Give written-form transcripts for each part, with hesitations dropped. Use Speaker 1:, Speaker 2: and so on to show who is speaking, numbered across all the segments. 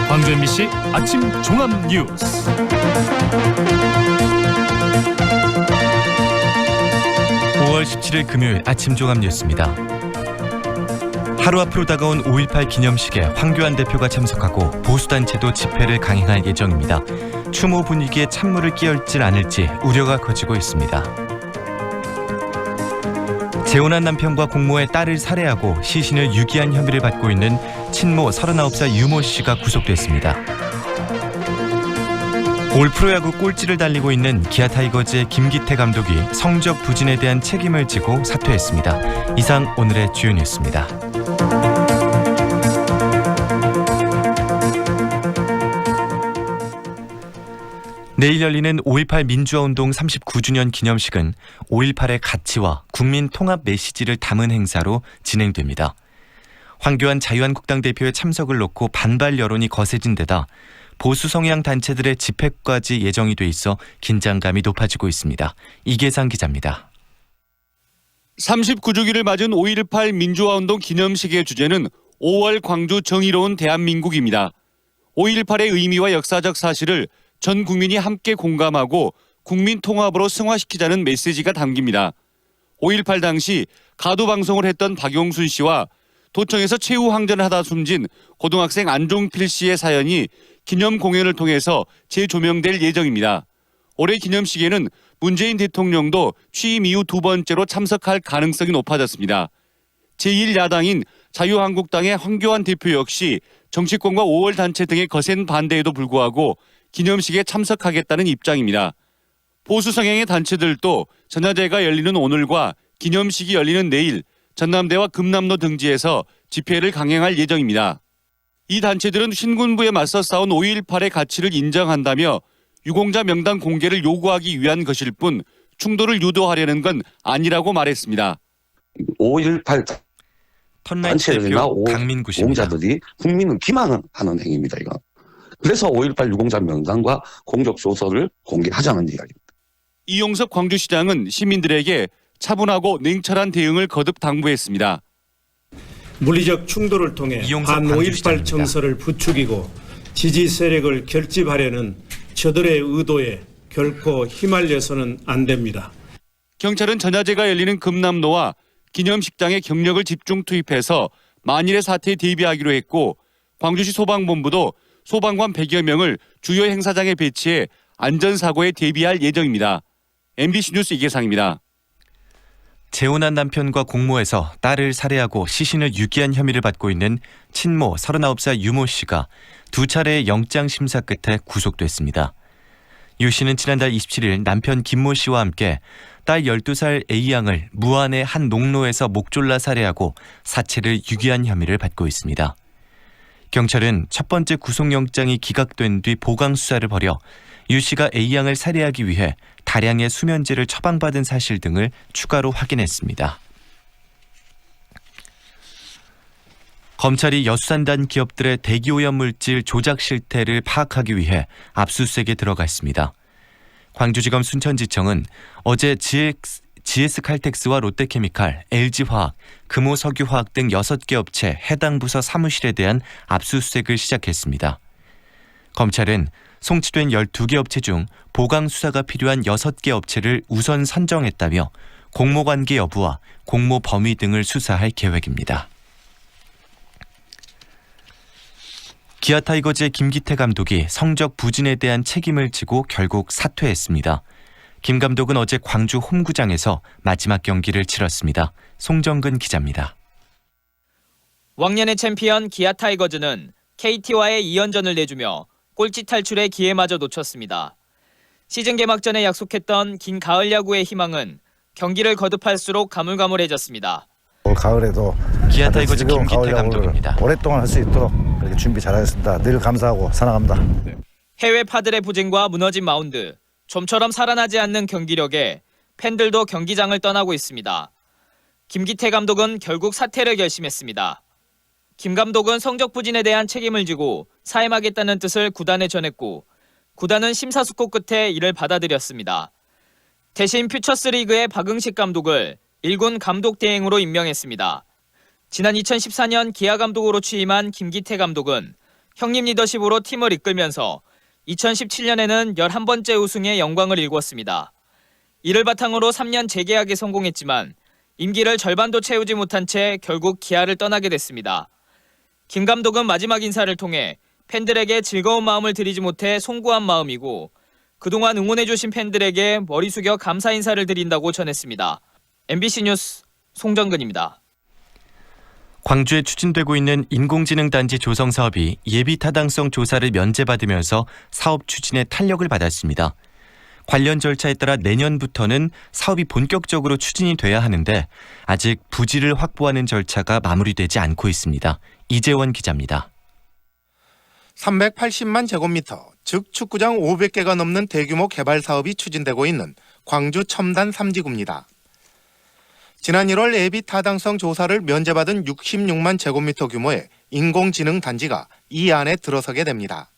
Speaker 1: 광주 MBC 아침 종합 뉴스.
Speaker 2: 5월 17일 금요일 아침 종합 뉴스입니다. 하루 앞으로 다가온 5.18 기념식에 황교안 대표가 참석하고 보수단체도 집회를 강행할 예정입니다. 추모 분위기에 찬물을 끼얹질 않을지 우려가 커지고 있습니다. 재혼한 남편과 공모의 딸을 살해하고 시신을 유기한 혐의를 받고 있는 친모 39살 유모 씨가 구속됐습니다. 올 프로야구 꼴찌를 달리고 있는 기아 타이거즈의 김기태 감독이 성적 부진에 대한 책임을 지고 사퇴했습니다. 이상 오늘의 주요 뉴스입니다. 내일 열리는 5.18 민주화운동 39주년 기념식은 5.18의 가치와 국민 통합 메시지를 담은 행사로 진행됩니다. 황교안 자유한국당 대표의 참석을 놓고 반발 여론이 거세진 데다 보수 성향 단체들의 집회까지 예정이 돼 있어 긴장감이 높아지고 있습니다. 이계상 기자입니다.
Speaker 3: 39주기를 맞은 5.18 민주화운동 기념식의 주제는 5월 광주 정의로운 대한민국입니다. 5.18의 의미와 역사적 사실을 전 국민이 함께 공감하고 국민 통합으로 승화시키자는 메시지가 담깁니다. 5.18 당시 가두방송을 했던 박용순 씨와 도청에서 최후 항전을 하다 숨진 고등학생 안종필 씨의 사연이 기념 공연을 통해서 재조명될 예정입니다. 올해 기념식에는 문재인 대통령도 취임 이후 두 번째로 참석할 가능성이 높아졌습니다. 제1야당인 자유한국당의 황교안 대표 역시 정치권과 5월 단체 등의 거센 반대에도 불구하고 기념식에 참석하겠다는 입장입니다. 보수 성향의 단체들도 전야제가 열리는 오늘과 기념식이 열리는 내일 전남대와 금남로 등지에서 집회를 강행할 예정입니다. 이 단체들은 신군부에 맞서 싸운 5.18의 가치를 인정한다며 유공자 명단 공개를 요구하기 위한 것일 뿐 충돌을 유도하려는 건 아니라고 말했습니다.
Speaker 4: 5.18 단체들이나
Speaker 2: 강민구 씨입니다.
Speaker 4: 유공자들이 국민을 기만하는 행위입니다. 이거. 그래서 5.18 유공자 명단과 공적 조서를 공개하자는 이야기입니다.
Speaker 3: 이용석 광주시장은 시민들에게 차분하고 냉철한 대응을 거듭 당부했습니다.
Speaker 5: 물리적 충돌을 통해 반5.18 정서를 부추기고 지지 세력을 결집하려는 저들의 의도에 결코 휘말려서는 안 됩니다.
Speaker 3: 경찰은 전야제가 열리는 금남로와 기념식장에 경력을 집중 투입해서 만일의 사태에 대비하기로 했고 광주시 소방본부도 소방관 100여 명을 주요 행사장에 배치해 안전사고에 대비할 예정입니다. MBC 뉴스 이계상입니다.
Speaker 2: 재혼한 남편과 공모해서 딸을 살해하고 시신을 유기한 혐의를 받고 있는 친모 39살 유모 씨가 두 차례의 영장 심사 끝에 구속됐습니다. 유 씨는 지난달 27일 남편 김모 씨와 함께 딸 12살 A양을 무안의 한 농로에서 목 졸라 살해하고 사체를 유기한 혐의를 받고 있습니다. 경찰은 첫 번째 구속영장이 기각된 뒤 보강 수사를 벌여 유 씨가 A양을 살해하기 위해 다량의 수면제를 처방받은 사실 등을 추가로 확인했습니다. 검찰이 여수산단 기업들의 대기오염물질 조작 실태를 파악하기 위해 압수수색에 들어갔습니다. 광주지검 순천지청은 어제 GS칼텍스와 롯데케미칼, LG화학, 금호석유화학 등 6개 업체 해당 부서 사무실에 대한 압수수색을 시작했습니다. 검찰은 송치된 12개 업체 중 보강 수사가 필요한 6개 업체를 우선 선정했다며 공모관계 여부와 공모 범위 등을 수사할 계획입니다. 기아 타이거즈의 김기태 감독이 성적 부진에 대한 책임을 지고 결국 사퇴했습니다. 김 감독은 어제 광주 홈구장에서 마지막 경기를 치렀습니다. 송정근 기자입니다.
Speaker 6: 왕년의 챔피언 기아 타이거즈는 KT와의 2연전을 내주며 꼴찌 탈출의 기회마저 놓쳤습니다. 시즌 개막 전에 약속했던 긴 가을 야구의 희망은 경기를 거듭할수록 가물가물해졌습니다.
Speaker 7: 올 가을에도
Speaker 2: 기아 타이거즈 김기태 감독입니다.
Speaker 7: 오랫동안 할 수 있도록 그렇게 준비 잘하겠습니다. 늘 감사하고 사랑합니다.
Speaker 6: 해외 파들의 부진과 무너진 마운드, 좀처럼 살아나지 않는 경기력에 팬들도 경기장을 떠나고 있습니다. 김기태 감독은 결국 사퇴를 결심했습니다. 김 감독은 성적 부진에 대한 책임을 지고 사임하겠다는 뜻을 구단에 전했고 구단은 심사숙고 끝에 이를 받아들였습니다. 대신 퓨처스리그의 박응식 감독을 1군 감독 대행으로 임명했습니다. 지난 2014년 기아 감독으로 취임한 김기태 감독은 형님 리더십으로 팀을 이끌면서 2017년에는 11번째 우승의 영광을 일궜습니다. 이를 바탕으로 3년 재계약에 성공했지만 임기를 절반도 채우지 못한 채 결국 기아를 떠나게 됐습니다. 김 감독은 마지막 인사를 통해 팬들에게 즐거운 마음을 드리지 못해 송구한 마음이고 그동안 응원해주신 팬들에게 머리 숙여 감사 인사를 드린다고 전했습니다. MBC 뉴스 송정근입니다.
Speaker 2: 광주에 추진되고 있는 인공지능 단지 조성 사업이 예비 타당성 조사를 면제받으면서 사업 추진에 탄력을 받았습니다. 관련 절차에 따라 내년부터는 사업이 본격적으로 추진이 돼야 하는데 아직 부지를 확보하는 절차가 마무리되지 않고 있습니다. 이재원 기자입니다.
Speaker 8: 380만 제곱미터, 즉 축구장 500개가 넘는 대규모 개발 사업이 추진되고 있는 광주 첨단 3지구입니다. 지난 1월 예비 타당성 조사를 면제받은 66만 제곱미터 규모의 인공지능 단지가 이 안에 들어서게 됩니다.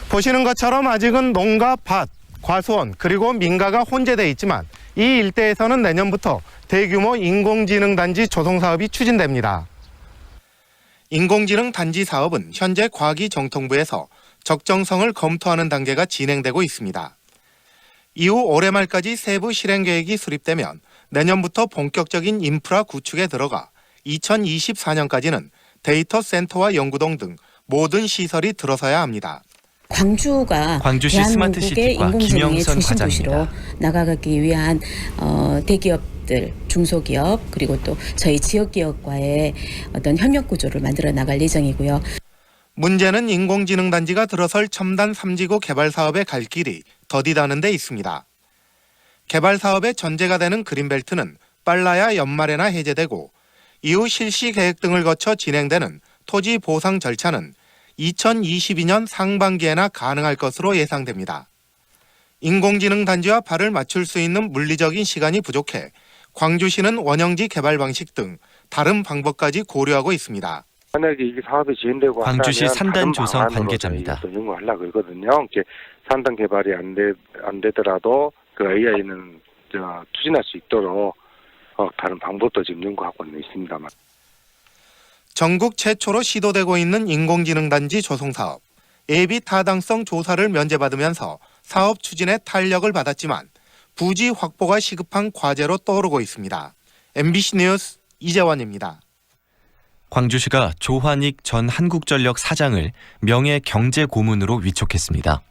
Speaker 8: 보시는 것처럼 아직은 농가, 밭, 과수원 그리고 민가가 혼재돼 있지만 이 일대에서는 내년부터 대규모 인공지능 단지 조성 사업이 추진됩니다. 인공지능 단지 사업은 현재 과기정통부에서 적정성을 검토하는 단계가 진행되고 있습니다. 이후 올해 말까지 세부 실행 계획이 수립되면 내년부터 본격적인 인프라 구축에 들어가 2024년까지는 데이터 센터와 연구동 등 모든 시설이 들어서야 합니다.
Speaker 9: 광주가
Speaker 2: 광주시
Speaker 9: 대한민국의
Speaker 2: 스마트시티과
Speaker 9: 인공지능의
Speaker 2: 김영선
Speaker 9: 중심 도시로
Speaker 2: 과장입니다.
Speaker 9: 나가기 위한 대기업들, 중소기업 그리고 또 저희 지역기업과의 어떤 협력 구조를 만들어 나갈 예정이고요.
Speaker 8: 문제는 인공지능 단지가 들어설 첨단 3지구 개발 사업의 갈 길이 더디다는 데 있습니다. 개발 사업의 전제가 되는 그린벨트는 빨라야 연말에나 해제되고 이후 실시 계획 등을 거쳐 진행되는 토지 보상 절차는 2022년 상반기에나 가능할 것으로 예상됩니다. 인공지능 단지와 발을 맞출 수 있는 물리적인 시간이 부족해 광주시는 원형지 개발 방식 등 다른 방법까지 고려하고 있습니다.
Speaker 10: 만약에 이게 사업이 진행되고
Speaker 2: 광주시 산단 조성 관계자입니다.
Speaker 10: 연구하려고 그러거든요. 이제 산단 개발이 안 되더라도 그 AI는 추진할 수 있도록 다른 방법도 지금 연구하고는 있습니다만.
Speaker 8: 전국 최초로 시도되고 있는 인공지능 단지 조성 사업. 예비 타당성 조사를 면제받으면서 사업 추진에 탄력을 받았지만 부지 확보가 시급한 과제로 떠오르고 있습니다. MBC 뉴스 이재원입니다.
Speaker 2: 광주시가 조환익 전 한국전력 사장을 명예경제고문으로 위촉했습니다.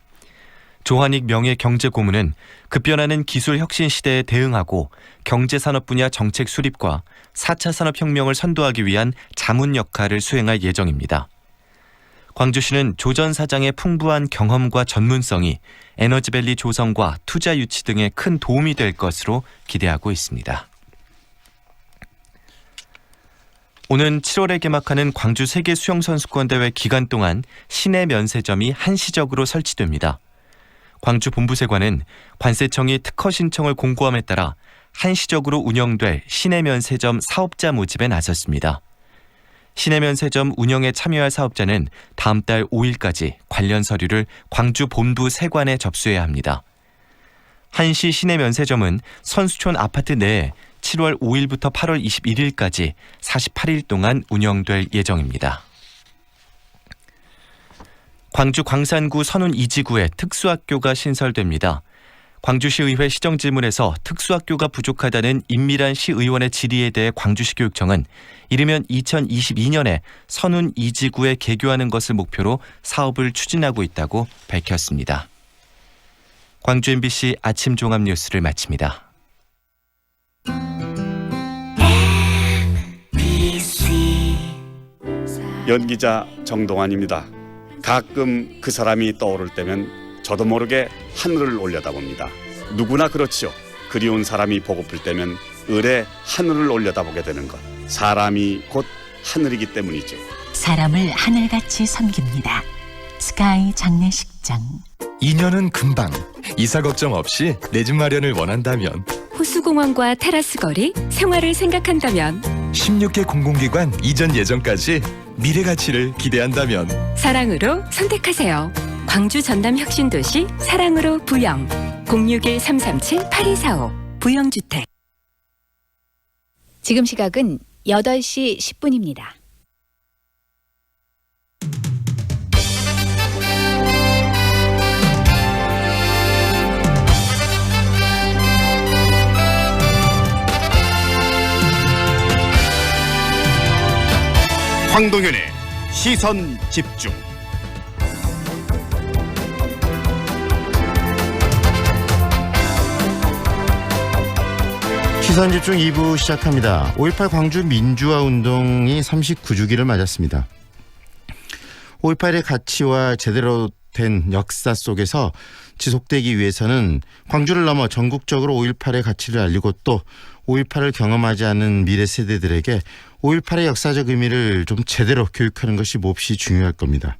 Speaker 2: 조환익 명예경제고문은 급변하는 기술 혁신 시대에 대응하고 경제산업 분야 정책 수립과 4차 산업혁명을 선도하기 위한 자문 역할을 수행할 예정입니다. 광주시는 조 전 사장의 풍부한 경험과 전문성이 에너지밸리 조성과 투자 유치 등에 큰 도움이 될 것으로 기대하고 있습니다. 오는 7월에 개막하는 광주 세계수영선수권대회 기간 동안 시내 면세점이 한시적으로 설치됩니다. 광주 본부세관은 관세청이 특허 신청을 공고함에 따라 한시적으로 운영될 시내 면세점 사업자 모집에 나섰습니다. 시내 면세점 운영에 참여할 사업자는 다음 달 5일까지 관련 서류를 광주 본부 세관에 접수해야 합니다. 한시 시내 면세점은 선수촌 아파트 내에 7월 5일부터 8월 21일까지 48일 동안 운영될 예정입니다. 광주 광산구 선운 2지구에 특수학교가 신설됩니다. 광주시의회 시정질문에서 특수학교가 부족하다는 임미란 시의원의 질의에 대해 광주시 교육청은 이르면 2022년에 선운 2지구에 개교하는 것을 목표로 사업을 추진하고 있다고 밝혔습니다. 광주 MBC 아침 종합 뉴스를 마칩니다.
Speaker 11: 연기자 정동환입니다. 가끔 그 사람이 떠오를 때면 저도 모르게 하늘을 올려다봅니다. 누구나 그렇지요. 그리운 사람이 보고플 때면 을에 하늘을 올려다보게 되는 것. 사람이 곧 하늘이기 때문이죠.
Speaker 12: 사람을 하늘같이 섬깁니다. 스카이 장례식장.
Speaker 13: 2년은 금방. 이사 걱정 없이 내 집 마련을 원한다면,
Speaker 14: 호수공원과 테라스 거리, 생활을 생각한다면,
Speaker 13: 16개 공공기관 이전 예정까지 미래 가치를 기대한다면
Speaker 14: 사랑으로 선택하세요. 광주 전남 혁신도시 사랑으로 부영 061-337-8245 부영주택.
Speaker 15: 지금 시각은 8시 10분입니다. 황동현의 시선 집중.
Speaker 16: 시선집중 2부 시작합니다. 5.18 광주 민주화운동이 39주기를 맞았습니다. 5.18의 가치와 제대로 된 역사 속에서 지속되기 위해서는 광주를 넘어 전국적으로 5.18의 가치를 알리고 또 5.18을 경험하지 않은 미래 세대들에게 5.18의 역사적 의미를 좀 제대로 교육하는 것이 몹시 중요할 겁니다.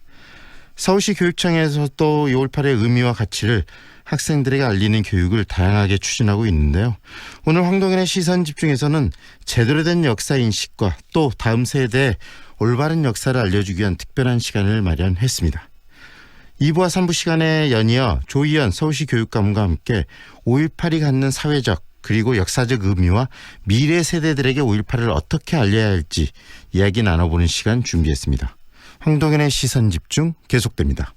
Speaker 16: 서울시 교육청에서 또 5.18의 의미와 가치를 학생들에게 알리는 교육을 다양하게 추진하고 있는데요. 오늘 황동현의 시선 집중에서는 제대로 된 역사 인식과 또 다음 세대에 올바른 역사를 알려주기 위한 특별한 시간을 마련했습니다. 2부와 3부 시간에 연이어 조희연 서울시 교육감과 함께 5.18이 갖는 사회적 그리고 역사적 의미와 미래 세대들에게 5.18을 어떻게 알려야 할지 이야기 나눠보는 시간 준비했습니다. 황동현의 시선 집중 계속됩니다.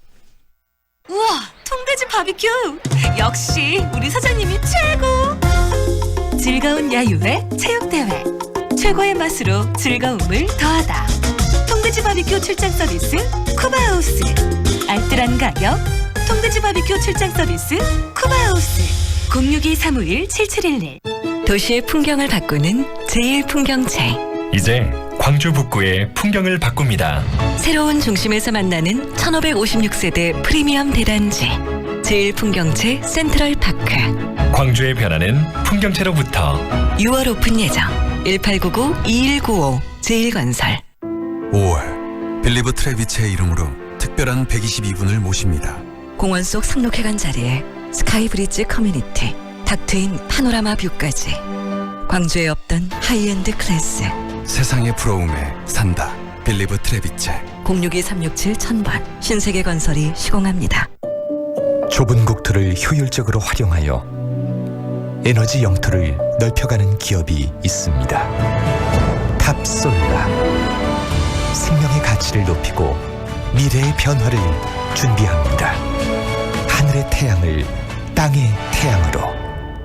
Speaker 17: 우와, 통돼지 바비큐! 역시 우리 사장님이 최고! 즐거운 야유회 체육대회 최고의 맛으로 즐거움을 더하다. 통돼지 바비큐 출장 서비스 쿠바하우스. 알뜰한 가격 통돼지 바비큐 출장 서비스 쿠바하우스. 062-351-7711. 도시의 풍경을 바꾸는 제1풍경체.
Speaker 1: 이제 광주 북구의 풍경을 바꿉니다.
Speaker 17: 새로운 중심에서 만나는 1556세대 프리미엄 대단지 제1풍경체 센트럴파크.
Speaker 1: 광주의 변화는 풍경체로부터.
Speaker 17: 6월 오픈 예정. 1899-2195 제1건설.
Speaker 18: 5월 빌리브 트레비체의 이름으로 특별한 122분을 모십니다.
Speaker 17: 공원 속 상록회관 자리에 스카이브리지 커뮤니티, 닥트인 파노라마 뷰까지. 광주에 없던 하이엔드 클래스.
Speaker 18: 세상의 부러움에 산다. 빌리브 트레비체.
Speaker 17: 062-367-1000번 신세계건설이 시공합니다.
Speaker 19: 좁은 국토를 효율적으로 활용하여 에너지 영토를 넓혀가는 기업이 있습니다. 탑솔라. 생명의 가치를 높이고 미래의 변화를 준비합니다. 하늘의 태양을 땅의 태양으로.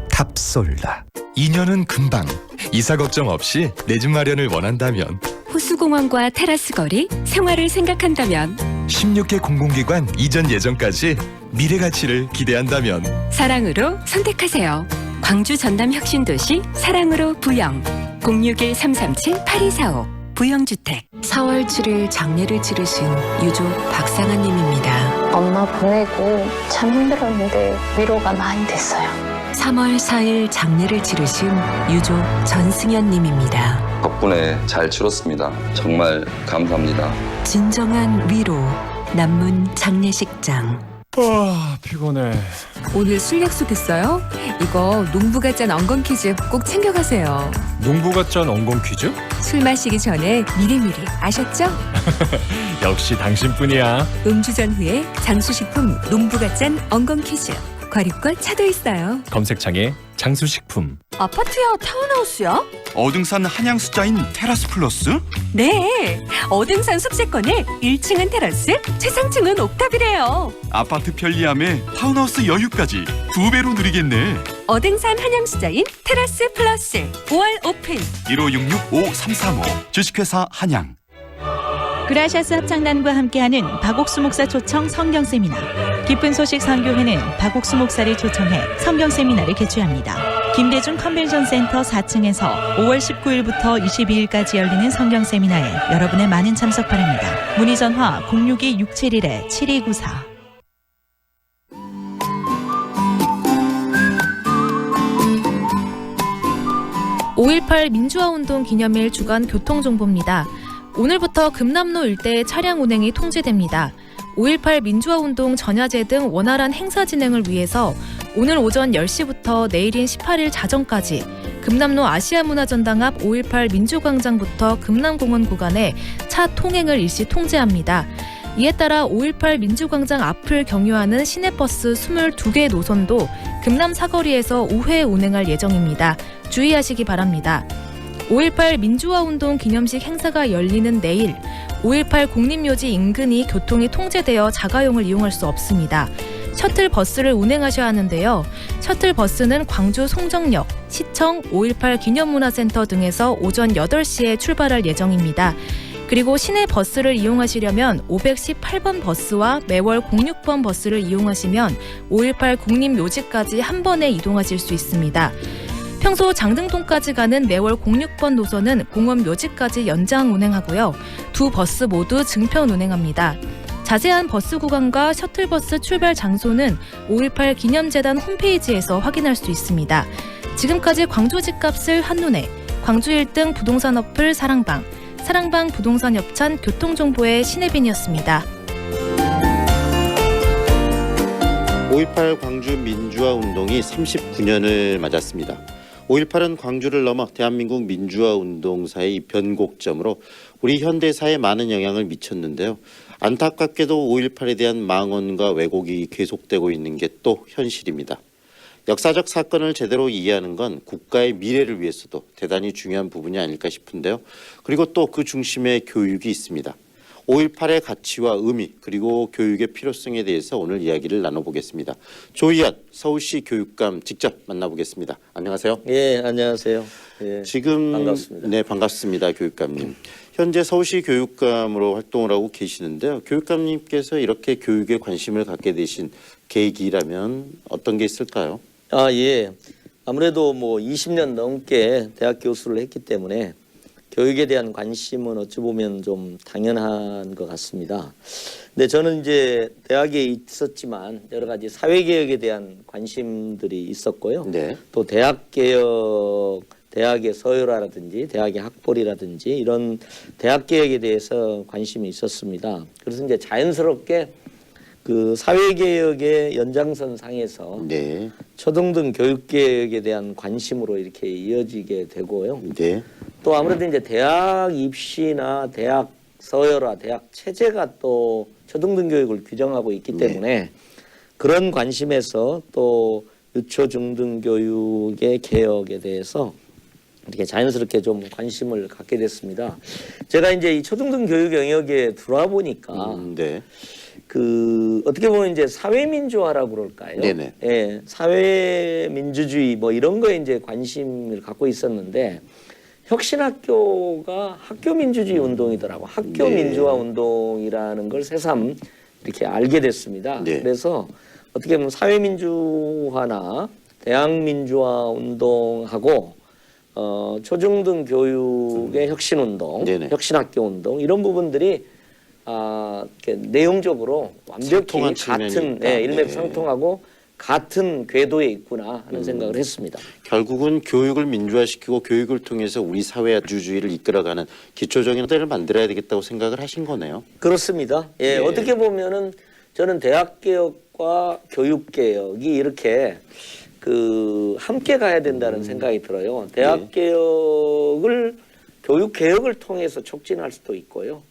Speaker 19: 탑솔라.
Speaker 13: 2년은 금방. 이사 걱정 없이 내 집 마련을 원한다면,
Speaker 14: 호수공원과 테라스 거리, 생활을 생각한다면,
Speaker 13: 16개 공공기관 이전 예정까지 미래 가치를 기대한다면
Speaker 14: 사랑으로 선택하세요. 광주 전남 혁신도시 사랑으로 부영. 061-337-8245 부영주택.
Speaker 20: 4월 7일 장례를 치르신 유조 박상아님입니다.
Speaker 21: 엄마 보내고 참 힘들었는데 위로가 많이 됐어요.
Speaker 20: 3월 4일 장례를 치르신 유조 전승현님입니다.
Speaker 22: 덕분에 잘 치렀습니다. 정말 감사합니다.
Speaker 20: 진정한 위로. 남문 장례식장.
Speaker 1: 와, 피곤해.
Speaker 23: 오늘 술 약속했어요? 이거 농부가 짠 엉겅 퀴즈 꼭 챙겨가세요.
Speaker 1: 농부가 짠 엉겅 퀴즈?
Speaker 23: 술 마시기 전에 미리미리 아셨죠?
Speaker 1: 역시 당신뿐이야.
Speaker 23: 음주 전후에 장수식품 농부가 짠 엉겅 퀴즈. 과립과 차도 있어요.
Speaker 1: 검색창에 장수식품.
Speaker 23: 아파트야, 타운하우스야?
Speaker 15: 어등산 한양 숫자인 테라스 플러스?
Speaker 23: 네, 어등산 숲세권에 1층은 테라스, 최상층은 옥탑이래요.
Speaker 15: 아파트 편리함에 타운하우스 여유까지 2배로 누리겠네.
Speaker 23: 어등산 한양수자인 테라스 플러스 5월 오픈.
Speaker 15: 1566-5335 주식회사 한양.
Speaker 24: 그라시아스 합창단과 함께하는 박옥수 목사 초청 성경세미나. 기쁜 소식 선교회는 박옥수 목사를 초청해 성경세미나를 개최합니다. 김대중 컨벤션센터 4층에서 5월 19일부터 22일까지 열리는 성경세미나에 여러분의 많은 참석 바랍니다. 문의 전화 062-671-7294.
Speaker 25: (5.18) 민주화운동 기념일 주간 교통정보입니다. 오늘부터 금남로 일대의 차량 운행이 통제됩니다. 5.18 민주화운동 전야제 등 원활한 행사 진행을 위해서 오늘 오전 10시부터 내일인 18일 자정까지 금남로 아시아문화전당 앞 5.18 민주광장부터 금남공원 구간에 차 통행을 일시 통제합니다. 이에 따라 5.18 민주광장 앞을 경유하는 시내버스 22개 노선도 금남 사거리에서 우회 운행할 예정입니다. 주의하시기 바랍니다. 5.18 민주화운동 기념식 행사가 열리는 내일 5.18 국립묘지 인근이 교통이 통제되어 자가용을 이용할 수 없습니다. 셔틀버스를 운행하셔야 하는데요. 셔틀버스는 광주 송정역, 시청, 5.18 기념문화센터 등에서 오전 8시에 출발할 예정입니다. 그리고 시내 버스를 이용하시려면 518번 버스와 매월 06번 버스를 이용하시면 5.18 국립묘지까지 한 번에 이동하실 수 있습니다. 평소 장등동까지 가는 매월 06번 노선은 공원묘지까지 연장 운행하고요. 두 버스 모두 증편 운행합니다. 자세한 버스 구간과 셔틀버스 출발 장소는 5.18 기념재단 홈페이지에서 확인할 수 있습니다. 지금까지 광주 집값을 한눈에, 광주 1등 부동산 어플 사랑방 부동산 협찬 교통정보의 신혜빈이었습니다.
Speaker 16: 5.18 광주 민주화 운동이 39년을 맞았습니다. 5.18은 광주를 넘어 대한민국 민주화 운동사의 변곡점으로 우리 현대사에 많은 영향을 미쳤는데요. 안타깝게도 5.18에 대한 망언과 왜곡이 계속되고 있는 게 또 현실입니다. 역사적 사건을 제대로 이해하는 건 국가의 미래를 위해서도 대단히 중요한 부분이 아닐까 싶은데요. 그리고 또 그 중심에 교육이 있습니다. 5.18의 가치와 의미 그리고 교육의 필요성에 대해서 오늘 이야기를 나눠보겠습니다. 조희연 서울시 교육감 직접 만나보겠습니다. 안녕하세요.
Speaker 3: 예, 안녕하세요. 예,
Speaker 16: 지금
Speaker 3: 반갑습니다.
Speaker 16: 네, 반갑습니다, 교육감님. 현재 서울시 교육감으로 활동을 하고 계시는데요. 교육감님께서 이렇게 교육에 관심을 갖게 되신 계기라면 어떤 게 있을까요?
Speaker 3: 아, 예. 아무래도 뭐 20년 넘게 대학 교수를 했기 때문에 교육에 대한 관심은 어찌 보면 좀 당연한 것 같습니다. 근데 저는 이제 대학에 있었지만 여러 가지 사회개혁에 대한 관심들이 있었고요.
Speaker 16: 네.
Speaker 3: 또 대학개혁, 대학의 서열화라든지 대학의 학벌이라든지 이런 대학개혁에 대해서 관심이 있었습니다. 그래서 이제 자연스럽게 그 사회개혁의 연장선 상에서
Speaker 16: 네.
Speaker 3: 초등등 교육개혁에 대한 관심으로 이렇게 이어지게 되고요.
Speaker 16: 네.
Speaker 3: 또 아무래도 이제 대학 입시나 대학 서열화, 대학 체제가 또 초등등 교육을 규정하고 있기 때문에 그런 관심에서 또 유초 중등 교육의 개혁에 대해서 이렇게 자연스럽게 좀 관심을 갖게 됐습니다. 제가 이제 이 초등등 교육 영역에 들어와 보니까 그 어떻게 보면 이제 사회민주화라고 그럴까요?
Speaker 16: 네네.
Speaker 3: 예, 사회민주주의 뭐 이런 거에 이제 관심을 갖고 있었는데 혁신학교가 학교민주주의 운동이더라고. 학교민주화 운동이라는 걸 새삼 이렇게 알게 됐습니다. 그래서 어떻게 보면 사회민주화나 대학민주화 운동하고 초중등 교육의 혁신운동, 혁신학교 운동 이런 부분들이 이렇게 내용적으로 완벽히 같은 일맥상통하고 같은 궤도에 있구나 하는 생각을 했습니다.
Speaker 16: 결국은 교육을 민주화시키고 교육을 통해서 우리 사회의 민주주의를 이끌어가는 기초적인 모델을 만들어야 되겠다고 생각을 하신 거네요.
Speaker 3: 그렇습니다. 예, 어떻게 보면은 저는 대학개혁과 교육개혁이 이렇게 그 함께 가야 된다는 생각이 들어요. 대학개혁을 교육개혁을 통해서 촉진할 수도 있고요.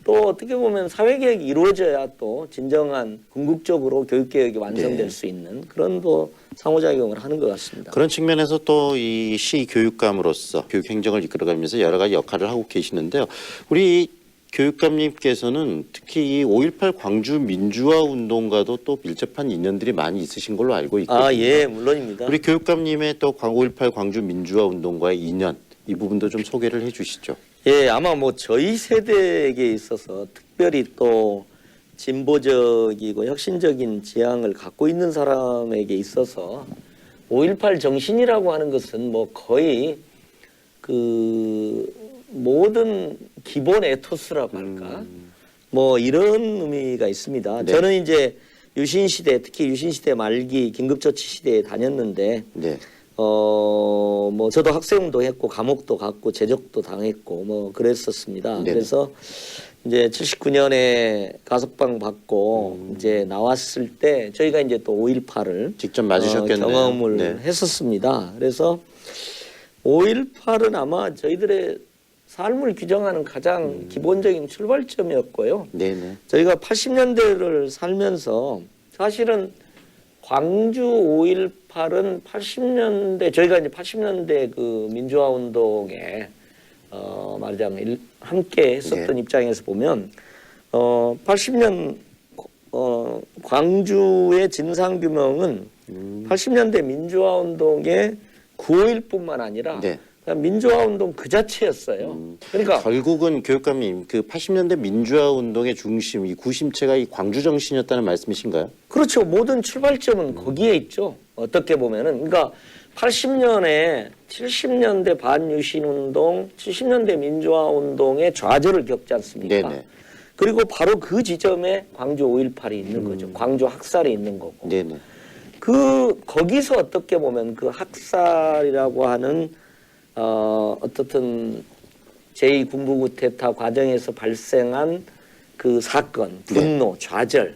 Speaker 3: 또 어떻게 보면 사회개혁이 이루어져야 또 진정한 궁극적으로 교육개혁이 완성될 수 있는 그런 또 상호작용을 하는 것 같습니다.
Speaker 16: 그런 측면에서 또 이 시 교육감으로서 교육행정을 이끌어가면서 여러 가지 역할을 하고 계시는데요. 우리 교육감님께서는 특히 이 5.18 광주 민주화 운동과도 또 밀접한 인연들이 많이 있으신 걸로 알고 있거든요.
Speaker 3: 아, 예, 물론입니다.
Speaker 16: 우리 교육감님의 또 5.18 광주 민주화 운동과의 인연 이 부분도 좀 소개를 해주시죠.
Speaker 3: 예, 아마 뭐 저희 세대에게 있어서 특별히 또 진보적이고 혁신적인 지향을 갖고 있는 사람에게 있어서 5.18 정신이라고 하는 것은 뭐 거의 그 모든 기본 에토스라고 할까? 뭐 이런 의미가 있습니다. 저는 이제 유신시대, 특히 유신시대 말기 긴급조치 시대에 다녔는데 뭐 저도 학생운동 했고 감옥도 갔고 제적도 당했고 뭐 그랬었습니다. 그래서 이제 79년에 가석방 받고 이제 나왔을 때 저희가 이제 또 5.18을
Speaker 16: 직접 맞으셨겠네요.
Speaker 3: 경험을 했었습니다. 그래서 5.18은 아마 저희들의 삶을 규정하는 가장 기본적인 출발점이었고요. 저희가 80년대를 살면서 사실은 광주 5.18은 80년대 저희가 이제 80년대 그 민주화 운동에 말하자면 함께 했었던 입장에서 보면 80년 광주의 진상 규명은 80년대 민주화 운동의 9.5일뿐만 아니라 민주화 운동 그 자체였어요. 그러니까
Speaker 16: 결국은 교육감님 그 80년대 민주화 운동의 중심, 이 구심체가 이 광주 정신이었다는 말씀이신가요?
Speaker 3: 그렇죠. 모든 출발점은 거기에 있죠. 어떻게 보면은 그러니까 80년에 70년대 반유신 운동, 70년대 민주화 운동의 좌절을 겪지 않습니까?
Speaker 16: 네네.
Speaker 3: 그리고 바로 그 지점에 광주 5.18이 있는 거죠. 광주 학살이 있는 거고.
Speaker 16: 네네.
Speaker 3: 거기서 어떻게 보면 그 학살이라고 하는 어떻든 제2군부 쿠데타 과정에서 발생한 그 사건, 분노, 좌절,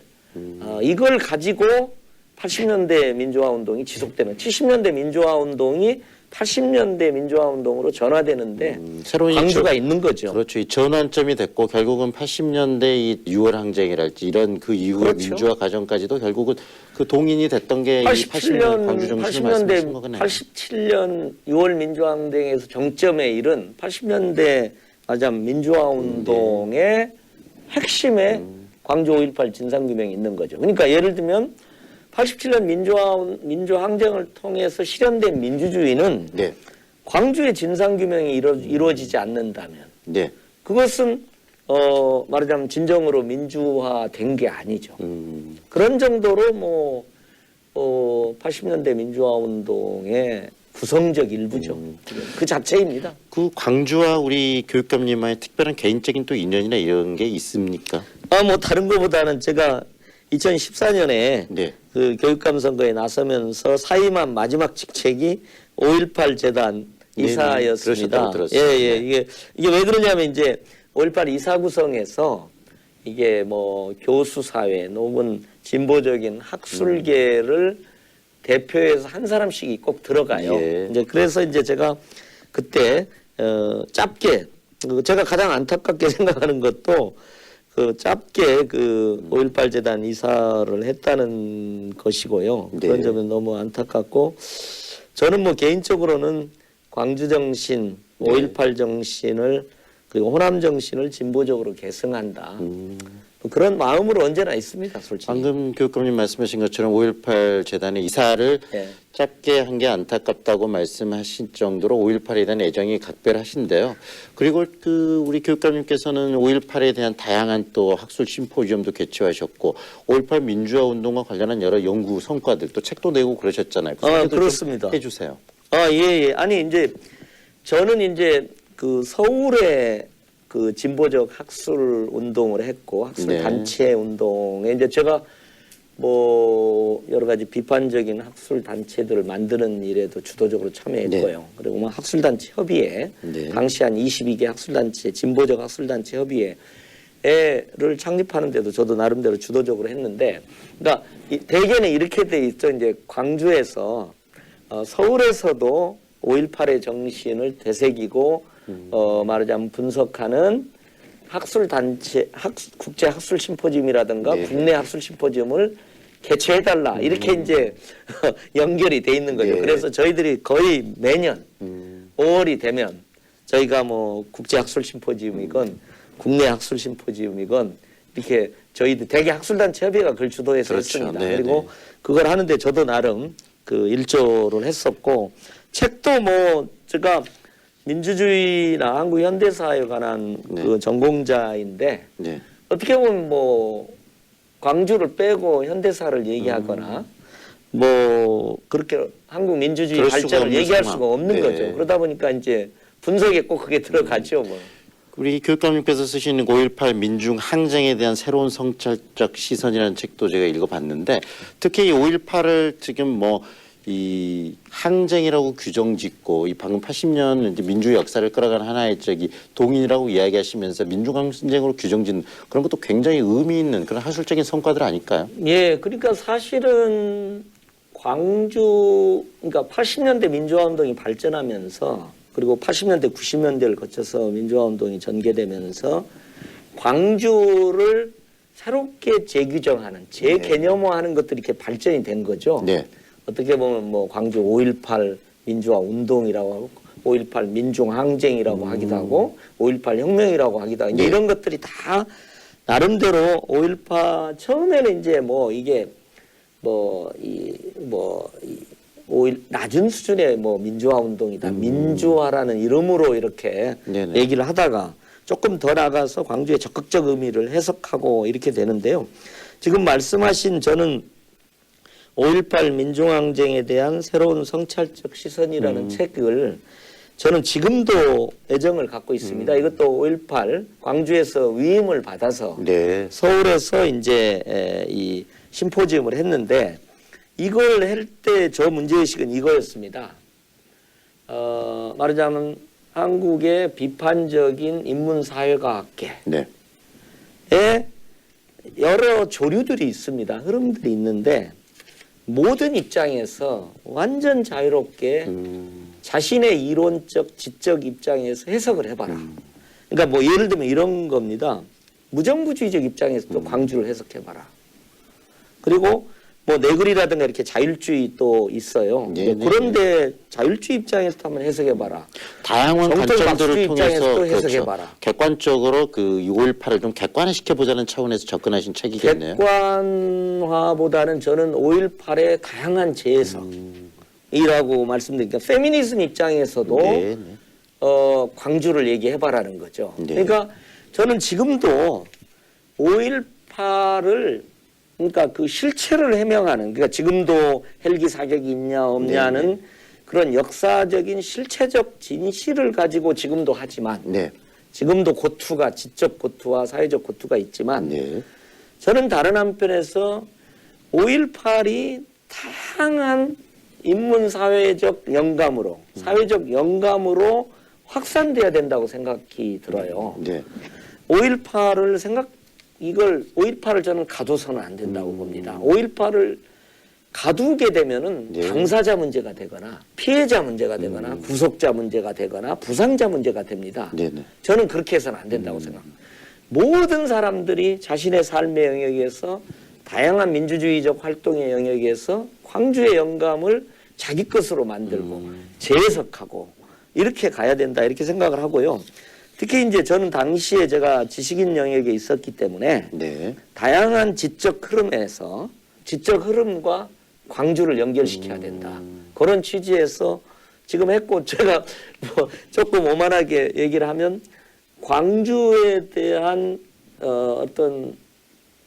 Speaker 3: 이걸 가지고 80년대 민주화 운동이 지속되면 70년대 민주화 운동이 80년대 민주화 운동으로 전화되는데
Speaker 16: 새로운
Speaker 3: 광주가 있는 거죠.
Speaker 16: 그렇죠. 이 전환점이 됐고 결국은 80년대 이 6월 항쟁이랄지 이런 그 이후의
Speaker 3: 그렇죠.
Speaker 16: 민주화 과정까지도 결국은 그 동인이 됐던 게 80년 광주 정신을 말씀하신 거네요.
Speaker 3: 87년 6월 민주화 항쟁에서 정점에 이른 80년대 맞아 민주화 운동의 핵심에 광주 5.18 진상규명이 있는 거죠. 그러니까 예를 들면 87년 민주화 항쟁을 통해서 실현된 민주주의는 광주의 진상규명이 이루어지지 않는다면 그것은 말하자면 진정으로 민주화된 게 아니죠. 그런 정도로 80년대 민주화 운동의 구성적 일부죠. 그 자체입니다.
Speaker 16: 그 광주와 우리 교육감님과의 특별한 개인적인 또 인연이나 이런 게 있습니까?
Speaker 3: 다른 것보다는 제가 2014년에 그 교육감 선거에 나서면서 사임한 마지막 직책이 5.18 재단 이사였습니다. 이게 왜 그러냐면 이제 5.18 이사 구성에서 이게 뭐 교수 사회 혹은 진보적인 학술계를 대표해서 한 사람씩이 꼭 들어가요. 이제 그래서 이제 제가 그때 짧게 제가 가장 안타깝게 생각하는 것도 짧게 5.18 재단 이사를 했다는 것이고요. 그런 점은 너무 안타깝고 저는 개인적으로는 광주 정신, 5.18 정신을 그리고 호남 정신을 진보적으로 계승한다. 그런 마음으로 언제나 있습니다, 솔직히.
Speaker 16: 방금 교육감님 말씀하신 것처럼 5.18 재단의 이사를 짧게 한 게 안타깝다고 말씀하신 정도로 5.18에 대한 애정이 각별하신데요. 그리고 우리 교육감님께서는 5.18에 대한 다양한 또 학술 심포지엄도 개최하셨고 5.18 민주화 운동과 관련한 여러 연구 성과들 또 책도 내고 그러셨잖아요.
Speaker 3: 그렇습니다.
Speaker 16: 해주세요.
Speaker 3: 예. 아니 이제 저는 이제 서울에 진보적 학술 운동을 했고 학술 단체 운동에 이제 제가 여러 가지 비판적인 학술 단체들을 만드는 일에도 주도적으로 참여했고요. 그리고 학술 단체 협의회 당시 한 22개 학술 단체 진보적 학술 단체 협의회를 창립하는 데도 저도 나름대로 주도적으로 했는데 그러니까 대개는 이렇게 돼 있죠. 이제 광주에서 서울에서도 5.18의 정신을 되새기고 말하자면 분석하는 학술단체, 국제 학술 심포지움이라든가 국내 학술 심포지움을 개최해달라. 이렇게 이제 연결이 돼 있는 거죠. 그래서 저희들이 거의 매년 5월이 되면 저희가 국제 학술 심포지움이건 국내 학술 심포지움이건 이렇게 저희들 대개 학술단체 협의회가 그걸 주도해서 했습니다. 그리고 그걸 하는데 저도 나름 일조를 했었고 책도 제가 민주주의나 한국 현대사에 관한 전공자인데 어떻게 보면 광주를 빼고 현대사를 얘기하거나 그렇게 한국 민주주의 발전을 얘기할 수가 없는 거죠. 그러다 보니까 이제 분석에 꼭 그게 들어가죠.
Speaker 16: 우리 교육감님께서 쓰시는 5.18 민중 항쟁에 대한 새로운 성찰적 시선이라는 책도 제가 읽어봤는데 특히 이 5.18을 지금 이 항쟁이라고 규정짓고 이 방금 80년 이제 민주 역사를 끌어간 하나의 동인이라고 이야기하시면서 민중항쟁으로 규정짓는 그런 것도 굉장히 의미 있는 그런 학술적인 성과들 아닐까요?
Speaker 3: 예, 그러니까 사실은 그러니까 80년대 민주화 운동이 발전하면서 그리고 80년대 90년대를 거쳐서 민주화 운동이 전개되면서 광주를 새롭게 재규정하는 재개념화하는 것들이 이렇게 발전이 된 거죠. 어떻게 보면 광주 5.18 민주화 운동이라고 하고 5.18 민중항쟁이라고 하기도 하고 5.18 혁명이라고 하기도 하고 이런 것들이 다 나름대로 5.18 처음에는 이제 이게 낮은 수준의 뭐 민주화 운동이다. 민주화라는 이름으로 이렇게 얘기를 하다가 조금 더 나가서 광주의 적극적 의미를 해석하고 이렇게 되는데요. 지금 말씀하신 저는 5.18 민중항쟁에 대한 새로운 성찰적 시선이라는 책을 저는 지금도 애정을 갖고 있습니다. 이것도 5.18 광주에서 위임을 받아서 서울에서 이제 이 심포지움을 했는데 이걸 할 때 저 문제의식은 이거였습니다. 말하자면 한국의 비판적인 인문사회과학계에 여러 조류들이 있습니다. 흐름들이 있는데 모든 입장에서 완전 자유롭게 자신의 이론적, 지적 입장에서 해석을 해봐라. 그러니까 뭐 예를 들면 이런 겁니다. 무정부주의적 입장에서 또 광주를 해석해봐라. 그리고 뭐 네글이라든가 이렇게 자율주의 또 있어요. 그런데 자율주의 입장에서 한번 해석해봐라.
Speaker 4: 다양한 관점들을 통해서
Speaker 3: 또 해석해봐라.
Speaker 4: 객관적으로 그 5.18을 좀 객관화시켜보자는 차원에서 접근하신 책이겠네요.
Speaker 3: 객관화보다는 저는 5.18의 다양한 재해석이라고 말씀드리니까 페미니즘 입장에서도 광주를 얘기해봐라는 거죠. 그러니까 저는 지금도 5.18을 그러니까 그 실체를 해명하는 그러니까 지금도 헬기 사격이 있냐 없냐는 그런 역사적인 실체적 진실을 가지고 지금도 하지만 지금도 고투가 지적 고투와 사회적 고투가 있지만 저는 다른 한편에서 5.18이 다양한 인문사회적 영감으로 사회적 영감으로 확산돼야 된다고 생각이 들어요. 5.18을 이걸 5.18을 저는 가둬서는 안 된다고 봅니다. 5.18을 가두게 되면은 당사자 문제가 되거나 피해자 문제가 되거나 구속자 문제가 되거나 부상자 문제가 됩니다. 저는 그렇게 해서는 안 된다고 생각합니다. 모든 사람들이 자신의 삶의 영역에서 다양한 민주주의적 활동의 영역에서 광주의 영감을 자기 것으로 만들고 재해석하고 이렇게 가야 된다 이렇게 생각을 하고요. 특히 이제 저는 당시에 제가 지식인 영역에 있었기 때문에 다양한 지적 흐름에서 지적 흐름과 광주를 연결시켜야 된다. 그런 취지에서 지금 했고 제가 뭐 조금 오만하게 얘기를 하면 광주에 대한 어떤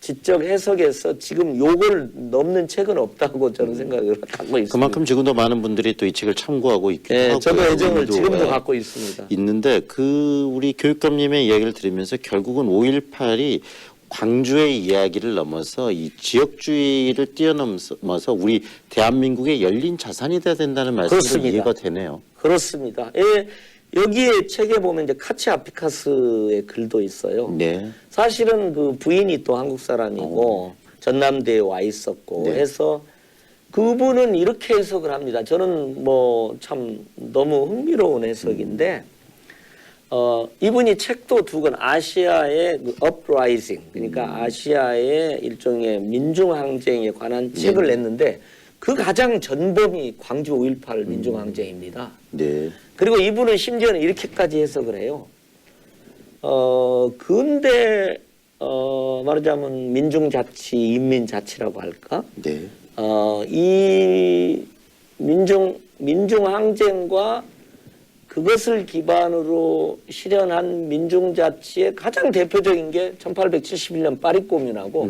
Speaker 3: 지적 해석에서 지금 요걸 넘는 책은 없다고 저는 생각을 갖고 있습니다.
Speaker 4: 그만큼 지금도 많은 분들이 또 이 책을 참고하고 있기도 하고요.
Speaker 3: 저도 애정을 지금도 갖고 있습니다.
Speaker 4: 있는데 우리 교육감님의 이야기를 들으면서 결국은 5.18이 광주의 이야기를 넘어서 이 지역주의를 뛰어넘어서 우리 대한민국의 열린 자산이 돼야 된다는 말씀이 이해가 되네요.
Speaker 3: 그렇습니다. 여기에 책에 보면 이제 카치 아피카스의 글도 있어요. 사실은 그 부인이 또 한국 사람이고 전남대에 와 있었고 해서 그분은 이렇게 해석을 합니다. 저는 뭐 참 너무 흥미로운 해석인데 이분이 책도 두 권 아시아의 그 업라이징 그러니까 아시아의 일종의 민중항쟁에 관한 책을 냈는데 그 가장 전범이 광주 5.18 민중항쟁입니다. 그리고 이분은 심지어는 이렇게까지 해석을 해요. 근데 말하자면 민중자치, 인민자치라고 할까? 이 민중항쟁과 그것을 기반으로 실현한 민중자치의 가장 대표적인 게 1871년 파리꼬뮮하고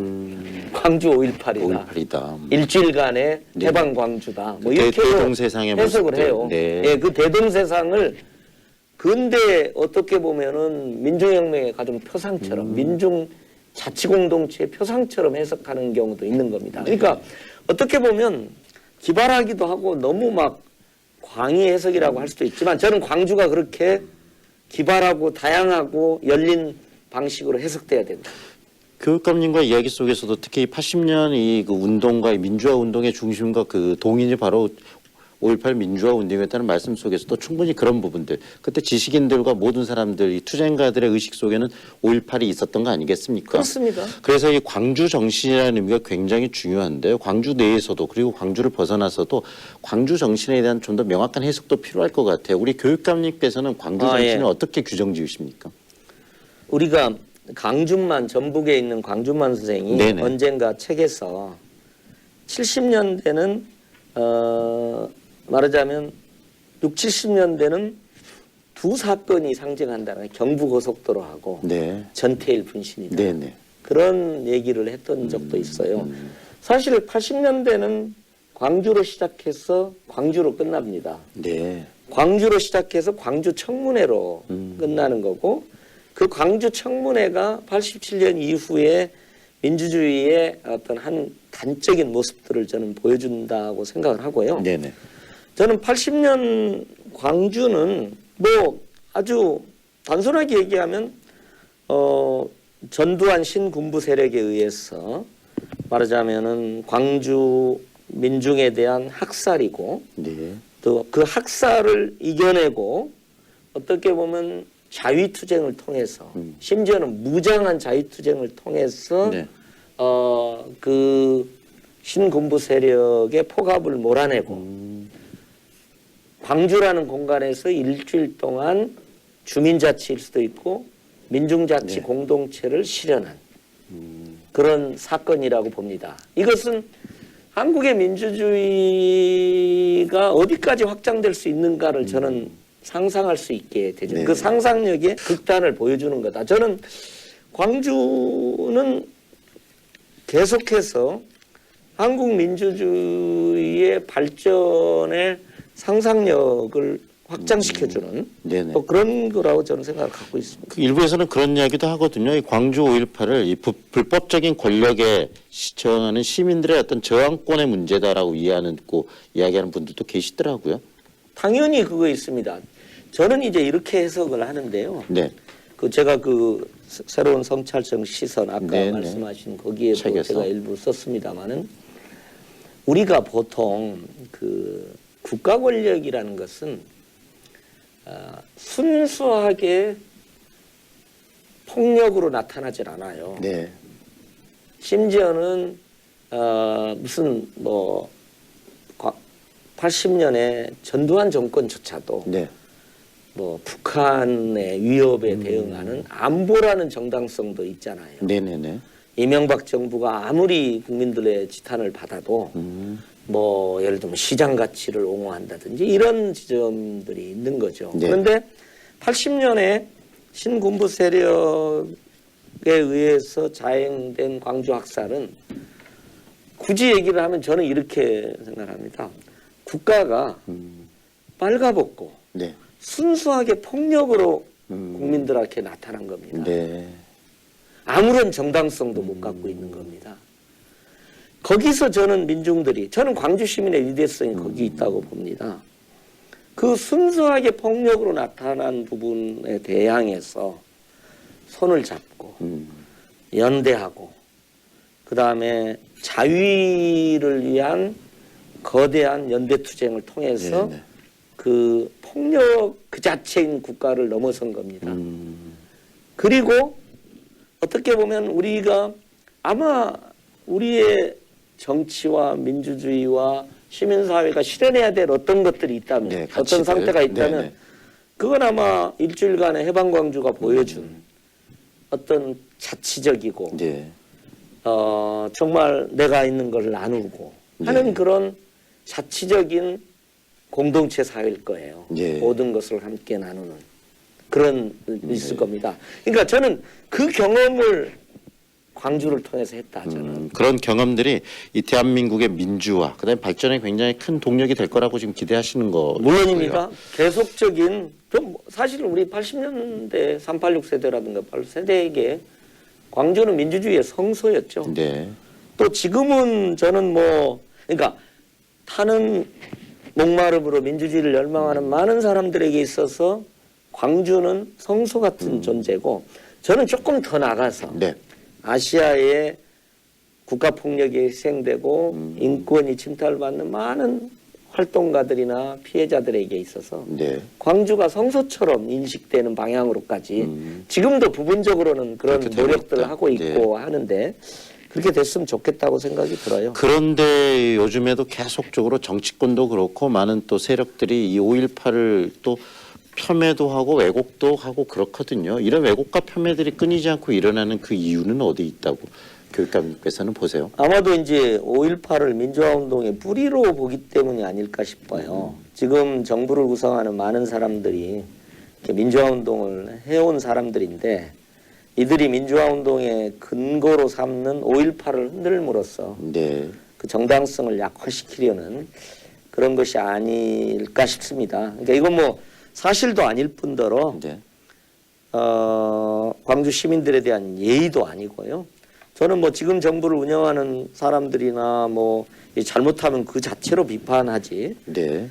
Speaker 3: 광주 5.18이다. 일주일간의 해방 광주다. 뭐 이렇게 해석을 해요. 그 대동세상을 근대 어떻게 보면은 민중혁명의 가장 표상처럼 민중자치공동체의 표상처럼 해석하는 경우도 있는 겁니다. 그러니까 어떻게 보면 기발하기도 하고 너무 막 광의 해석이라고 할 수도 있지만 저는 광주가 그렇게 기발하고 다양하고 열린 방식으로 해석돼야 된다.
Speaker 4: 교육감님과 이야기 속에서도 특히 80년 이 그 운동과 민주화 운동의 중심과 그 동인이 바로 5.18 민주화 운동이었다는 말씀 속에서도 충분히 그런 부분들 그때 지식인들과 모든 사람들 이 투쟁가들의 의식 속에는 5.18이 있었던 거 아니겠습니까?
Speaker 3: 그렇습니다.
Speaker 4: 그래서 이 광주 정신이라는 의미가 굉장히 중요한데요. 광주 내에서도 그리고 광주를 벗어나서도 광주 정신에 대한 좀 더 명확한 해석도 필요할 것 같아요. 우리 교육감님께서는 광주 정신을 어떻게 규정 지으십니까?
Speaker 3: 우리가 강준만 전북에 있는 강준만 선생이 언젠가 책에서 70년대는 말하자면 60, 70년대는 두 사건이 상징한다는 경부고속도로하고
Speaker 4: 네.
Speaker 3: 전태일 분신이다.
Speaker 4: 네네.
Speaker 3: 그런 얘기를 했던 적도 있어요. 사실 80년대는 광주로 시작해서 광주로 끝납니다.
Speaker 4: 네.
Speaker 3: 광주로 시작해서 광주 청문회로 끝나는 거고 그 광주 청문회가 87년 이후에 민주주의의 어떤 한 단적인 모습들을 저는 보여준다고 생각을 하고요.
Speaker 4: 네네.
Speaker 3: 저는 80년 광주는 뭐 아주 단순하게 얘기하면 전두환 신군부 세력에 의해서 말하자면은 광주 민중에 대한 학살이고
Speaker 4: 네.
Speaker 3: 또 그 학살을 이겨내고 어떻게 보면 자위투쟁을 통해서 심지어는 무장한 자위투쟁을 통해서
Speaker 4: 네.
Speaker 3: 그 신군부 세력의 포갑을 몰아내고 광주라는 공간에서 일주일 동안 주민자치일 수도 있고 민중자치
Speaker 4: 네.
Speaker 3: 공동체를 실현한 그런 사건이라고 봅니다. 이것은 한국의 민주주의가 어디까지 확장될 수 있는가를 저는 상상할 수 있게 되죠.
Speaker 4: 네.
Speaker 3: 그 상상력의 극단을 보여주는 거다. 저는 광주는 계속해서 한국 민주주의의 발전의 상상력을 확장시켜주는
Speaker 4: 네네.
Speaker 3: 또 그런 거라고 저는 생각을 갖고 있습니다.
Speaker 4: 그 일부에서는 그런 이야기도 하거든요. 이 광주 5.18을 이 불법적인 권력에 시청하는 시민들의 어떤 저항권의 문제다라고 이야기하는 분들도 계시더라고요.
Speaker 3: 당연히 그거 있습니다. 저는 이제 이렇게 해석을 하는데요.
Speaker 4: 네.
Speaker 3: 그 제가 그 새로운 성찰성 시선 아까
Speaker 4: 네네.
Speaker 3: 말씀하신 거기에도
Speaker 4: 책에서.
Speaker 3: 제가 일부 썼습니다마는 우리가 보통 그 국가 권력이라는 것은 순수하게 폭력으로 나타나질 않아요.
Speaker 4: 네.
Speaker 3: 심지어는 무슨 뭐 80년에 전두환 정권조차도
Speaker 4: 네.
Speaker 3: 뭐 북한의 위협에 대응하는 안보라는 정당성도 있잖아요.
Speaker 4: 네네네.
Speaker 3: 이명박 정부가 아무리 국민들의 지탄을 받아도 뭐 예를 들면 시장 가치를 옹호한다든지 이런 지점들이 있는 거죠.
Speaker 4: 네.
Speaker 3: 그런데 80년에 신군부 세력에 의해서 자행된 광주 학살은 굳이 얘기를 하면 저는 이렇게 생각합니다. 국가가 빨가벗고
Speaker 4: 네.
Speaker 3: 순수하게 폭력으로 국민들한테 나타난 겁니다.
Speaker 4: 네.
Speaker 3: 아무런 정당성도 못 갖고 있는 겁니다. 거기서 저는 저는 광주 시민의 위대성이 거기 있다고 봅니다. 그 순수하게 폭력으로 나타난 부분에 대항해서 손을 잡고 연대하고 그 다음에 자위를 위한 거대한 연대투쟁을 통해서
Speaker 4: 네네.
Speaker 3: 그 폭력 그 자체인 국가를 넘어선 겁니다. 그리고 어떻게 보면 우리가 아마 우리의 정치와 민주주의와 시민사회가 실현해야 될 어떤 것들이 있다면
Speaker 4: 네,
Speaker 3: 어떤
Speaker 4: 가치들.
Speaker 3: 상태가 있다면
Speaker 4: 네네.
Speaker 3: 그건 아마 일주일간의 해방광주가 보여준 어떤 자치적이고
Speaker 4: 네.
Speaker 3: 정말 내가 있는 걸 나누고 하는
Speaker 4: 네.
Speaker 3: 그런 자치적인 공동체 사회일 거예요.
Speaker 4: 네.
Speaker 3: 모든 것을 함께 나누는 그런 있을 겁니다. 그러니까 저는 그 경험을 광주를 통해서 했다. 저는
Speaker 4: 그런 경험들이 이 대한민국의 민주화 그다음에 발전에 굉장히 큰 동력이 될 거라고 지금 기대하시는 거
Speaker 3: 물론입니다. 계속적인 사실 우리 80년대 386 세대라든가 8 세대에게 광주는 민주주의의 성소였죠.
Speaker 4: 네.
Speaker 3: 또 지금은 저는 그러니까 타는 목마름으로 민주주의를 열망하는 많은 사람들에게 있어서 광주는 성소 같은 존재고 저는 조금 더 나가서
Speaker 4: 네.
Speaker 3: 아시아의 국가폭력이 희생되고 인권이 침탈받는 많은 활동가들이나 피해자들에게 있어서
Speaker 4: 네.
Speaker 3: 광주가 성소처럼 인식되는 방향으로까지 지금도 부분적으로는 그런
Speaker 4: 그렇게 되고
Speaker 3: 노력들을
Speaker 4: 있다.
Speaker 3: 하고 있고 하는데 그렇게 됐으면 좋겠다고 생각이 들어요.
Speaker 4: 그런데 요즘에도 계속적으로 정치권도 그렇고 많은 또 세력들이 이 5.18을 또 폄훼도 하고 왜곡도 하고 그렇거든요. 이런 왜곡과 폄훼들이 끊이지 않고 일어나는 그 이유는 어디 있다고 교육감님께서는 보세요?
Speaker 3: 아마도 이제 5.18을 민주화운동의 뿌리로 보기 때문이 아닐까 싶어요. 지금 정부를 구성하는 많은 사람들이 이렇게 민주화운동을 해온 사람들인데 이들이 민주화운동의 근거로 삼는 5.18을 흔들므로써
Speaker 4: 네.
Speaker 3: 그 정당성을 약화시키려는 그런 것이 아닐까 싶습니다. 그러니까 이건 뭐 사실도 아닐 뿐더러
Speaker 4: 네.
Speaker 3: 광주 시민들에 대한 예의도 아니고요. 저는 뭐 지금 정부를 운영하는 사람들이나 뭐 잘못하면 그 자체로 비판하지
Speaker 4: 네.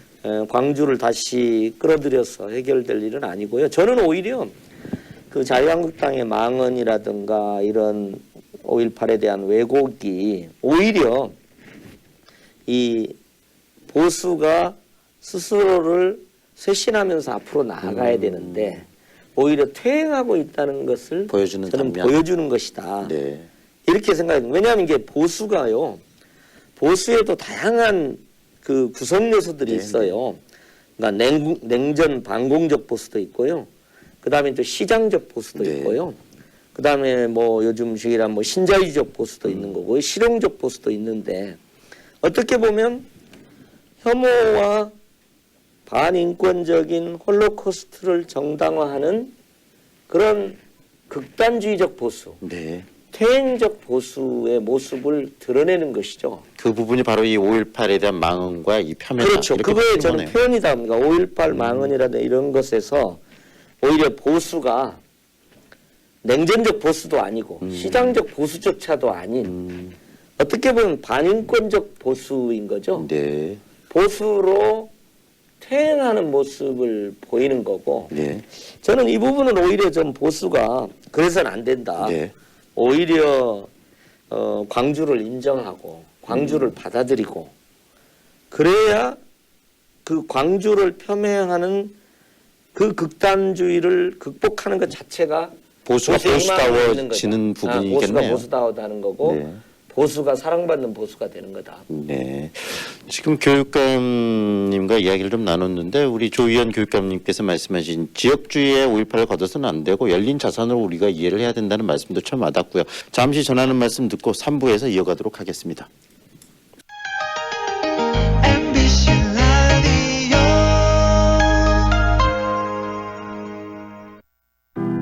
Speaker 3: 광주를 다시 끌어들여서 해결될 일은 아니고요. 저는 오히려 그 자유한국당의 망언이라든가 이런 5.18에 대한 왜곡이 오히려 이 보수가 스스로를 쇄신하면서 앞으로 나아가야 되는데 오히려 퇴행하고 있다는 것을
Speaker 4: 보여주는
Speaker 3: 저는
Speaker 4: 장면.
Speaker 3: 보여주는 것이다.
Speaker 4: 네.
Speaker 3: 이렇게 생각해요. 왜냐하면 이게 보수가요. 보수에도 다양한 그 구성 요소들이 있어요. 그러니까 냉전 반공적 보수도 있고요. 그 다음에 또 시장적 보수도 있고요. 그 다음에 뭐 요즘 식이란 뭐 신자유적 보수도 있는 거고 실용적 보수도 있는데 어떻게 보면 혐오와 반인권적인 홀로코스트를 정당화하는 그런 극단주의적 보수,
Speaker 4: 네.
Speaker 3: 퇴행적 보수의 모습을 드러내는 것이죠.
Speaker 4: 그 부분이 바로 이 5.18에 대한 망언과 이 폄훼다.
Speaker 3: 그렇죠. 그거에 저는
Speaker 4: 거네요.
Speaker 3: 표현이 답니다. 5.18 망언이라든가 이런 것에서 오히려 보수가 냉전적 보수도 아니고 시장적 보수조차도 아닌 어떻게 보면 반인권적 보수인 거죠.
Speaker 4: 네.
Speaker 3: 보수로 퇴행하는 모습을 보이는 거고
Speaker 4: 네.
Speaker 3: 저는 이 부분은 오히려 좀 보수가 그래서는 안 된다.
Speaker 4: 네.
Speaker 3: 오히려 광주를 인정하고 광주를 받아들이고 그래야 그 광주를 폄훼하는 그 극단주의를 극복하는 것 자체가
Speaker 4: 보수가
Speaker 3: 보수다워지는
Speaker 4: 보수다워지는
Speaker 3: 보수가
Speaker 4: 부분이겠네요.
Speaker 3: 보수다워다는 거고
Speaker 4: 네.
Speaker 3: 보수가 사랑받는 보수가 되는 거다.
Speaker 4: 네. 지금 교육감님과 이야기를 좀 나눴는데 우리 조희연 교육감님께서 말씀하신 지역주의에 5.18을 걷어서는 안 되고 열린 자산으로 우리가 이해를 해야 된다는 말씀도 참 와닿고요. 잠시 전하는 말씀 듣고 3부에서 이어가도록 하겠습니다.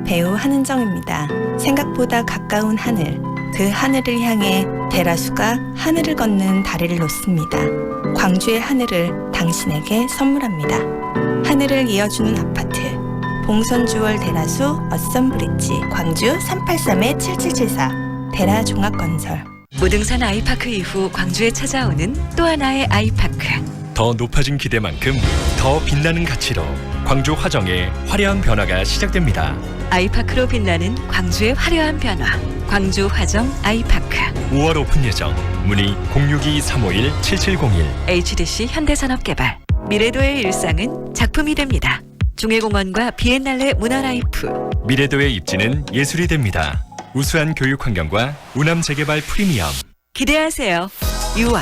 Speaker 5: 배우 한은정입니다. 생각보다 가까운 하늘, 그 하늘을 향해 대라수가 하늘을 걷는 다리를 놓습니다. 광주의 하늘을 당신에게 선물합니다. 하늘을 이어주는 아파트, 봉선주월 대라수 어썸브릿지 광주 383-7774 대라종합건설.
Speaker 17: 무등산 아이파크 이후 광주에 찾아오는 또 하나의 아이파크.
Speaker 1: 더 높아진 기대만큼 더 빛나는 가치로 광주 화정의 화려한 변화가 시작됩니다.
Speaker 17: 아이파크로 빛나는 광주의 화려한 변화. 광주 화정 아이파크.
Speaker 1: 5월 오픈 예정. 문의 062-351-7701.
Speaker 17: HDC 현대산업개발. 미래도의 일상은 작품이 됩니다. 중해공원과 비엔날레 문화라이프.
Speaker 1: 미래도의 입지는 예술이 됩니다. 우수한 교육 환경과 우남 재개발 프리미엄.
Speaker 17: 기대하세요. 6월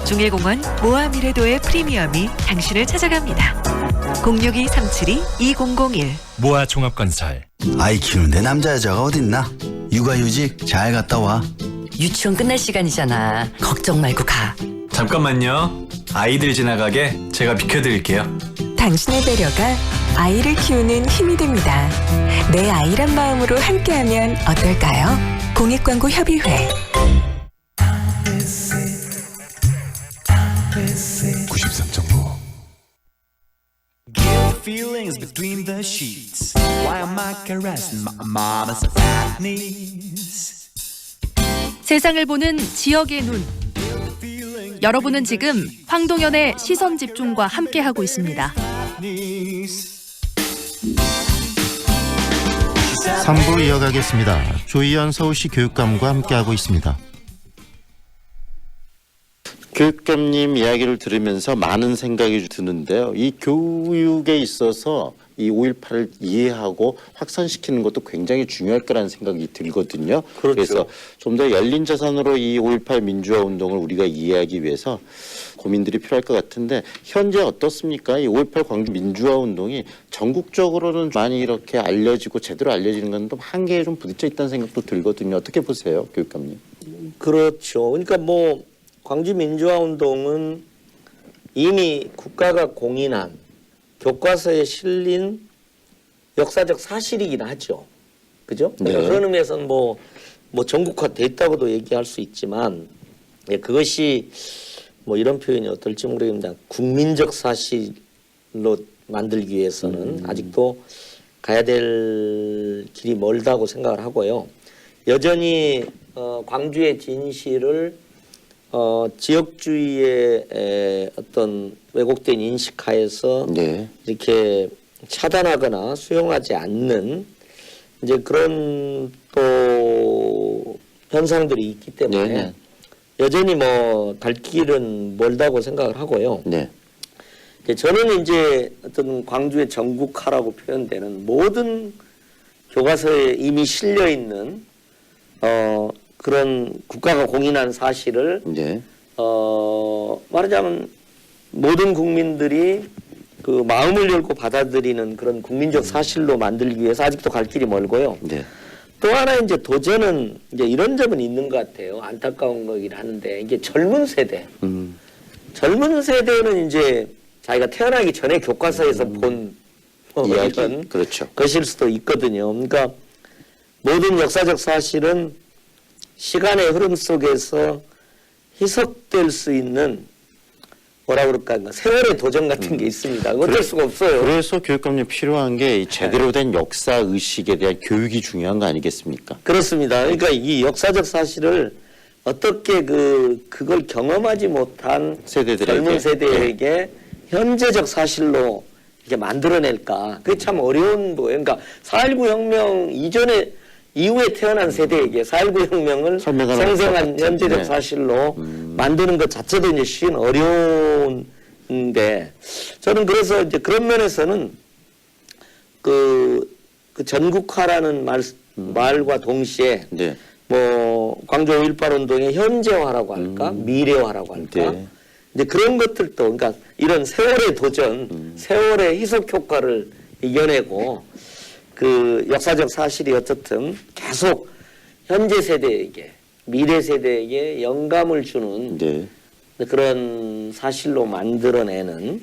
Speaker 17: 중해공원 모아 미래도의 프리미엄이 당신을 찾아갑니다. 062-372-2001.
Speaker 1: 모아 종합건설.
Speaker 6: 아이 키우는데 남자 여자가 어딨나? 육아휴직 잘 갔다 와.
Speaker 17: 유치원 끝날 시간이잖아. 걱정 말고 가.
Speaker 18: 잠깐만요. 아이들 지나가게 제가 비켜드릴게요.
Speaker 14: 당신의 배려가 아이를 키우는 힘이 됩니다. 내 아이란 마음으로 함께하면 어떨까요? 공익광고협의회
Speaker 18: 93.5
Speaker 7: Feelings between the sheets. Why am I caressing my mama's fat knees?
Speaker 25: 세상을 보는 지역의 눈. 여러분은 지금 황동현의 시선 집중과 함께하고 있습니다.
Speaker 16: 3부 이어가겠습니다. 조희연 서울시 교육감과 함께하고 있습니다.
Speaker 4: 교육감님 이야기를 들으면서 많은 생각이 드는데요. 이 교육에 있어서 이 5.18을 이해하고 확산시키는 것도 굉장히 중요할 거라는 생각이 들거든요.
Speaker 3: 그렇죠.
Speaker 4: 그래서 좀 더 열린 자산으로 이 5.18 민주화 운동을 우리가 이해하기 위해서 고민들이 필요할 것 같은데 현재 어떻습니까? 이 5.18 광주 민주화 운동이 전국적으로는 많이 이렇게 알려지고 제대로 알려지는 건 좀 한계에 좀 부딪혀 있다는 생각도 들거든요. 어떻게 보세요, 교육감님?
Speaker 3: 그렇죠. 그러니까 뭐 광주 민주화 운동은 이미 국가가 공인한 교과서에 실린 역사적 사실이긴 하죠. 그죠? 그러니까 그런 의미에서는 뭐 전국화돼 있다고도 얘기할 수 있지만 그것이 뭐 이런 표현이 어떨지 모르겠습니다. 국민적 사실로 만들기 위해서는 아직도 가야 될 길이 멀다고 생각을 하고요. 여전히 광주의 진실을 지역주의의 어떤 왜곡된 인식하에서 이렇게 차단하거나 수용하지 않는 이제 그런 또 현상들이 있기 때문에 여전히 뭐 갈 길은 멀다고 생각을 하고요. 저는 이제 어떤 광주의 전국화라고 표현되는 모든 교과서에 이미 실려 있는 그런 국가가 공인한 사실을 말하자면 모든 국민들이 그 마음을 열고 받아들이는 그런 국민적 사실로 만들기 위해서 아직도 갈 길이 멀고요. 또 하나 이제 도전은 이제 이런 점은 있는 것 같아요. 안타까운 거긴 하는데 이게 젊은 세대. 젊은 세대는 이제 자기가 태어나기 전에 교과서에서 본 이런 것일 수도 있거든요. 그러니까 모든 역사적 사실은 시간의 흐름 속에서 희석될 수 있는 뭐라 그럴까 세월의 도전 같은 게 있습니다. 어쩔 수가 없어요.
Speaker 4: 그래서 교육감님 필요한 게 제대로 된 역사 의식에 대한 교육이 중요한 거 아니겠습니까?
Speaker 3: 그렇습니다. 그러니까 이 역사적 사실을 어떻게 그걸 경험하지 못한 젊은 세대에게 현재적 사실로 이렇게 만들어낼까? 그게 참 어려운 거예요. 그러니까 4.19 혁명 이후에 태어난 세대에게 4.19 혁명을 생생한 현재적 사실로 만드는 것 자체도 이제 쉬운 어려운데 저는 그래서 이제 그런 면에서는 그 전국화라는 말과 동시에 뭐 광주 5.18 운동의 현재화라고 할까 미래화라고 할까 이제 그런 것들도 그러니까 이런 세월의 도전, 세월의 희석 효과를 이겨내고 그 역사적 사실이 어쨌든 계속 현재 세대에게 미래 세대에게 영감을 주는 그런 사실로 만들어내는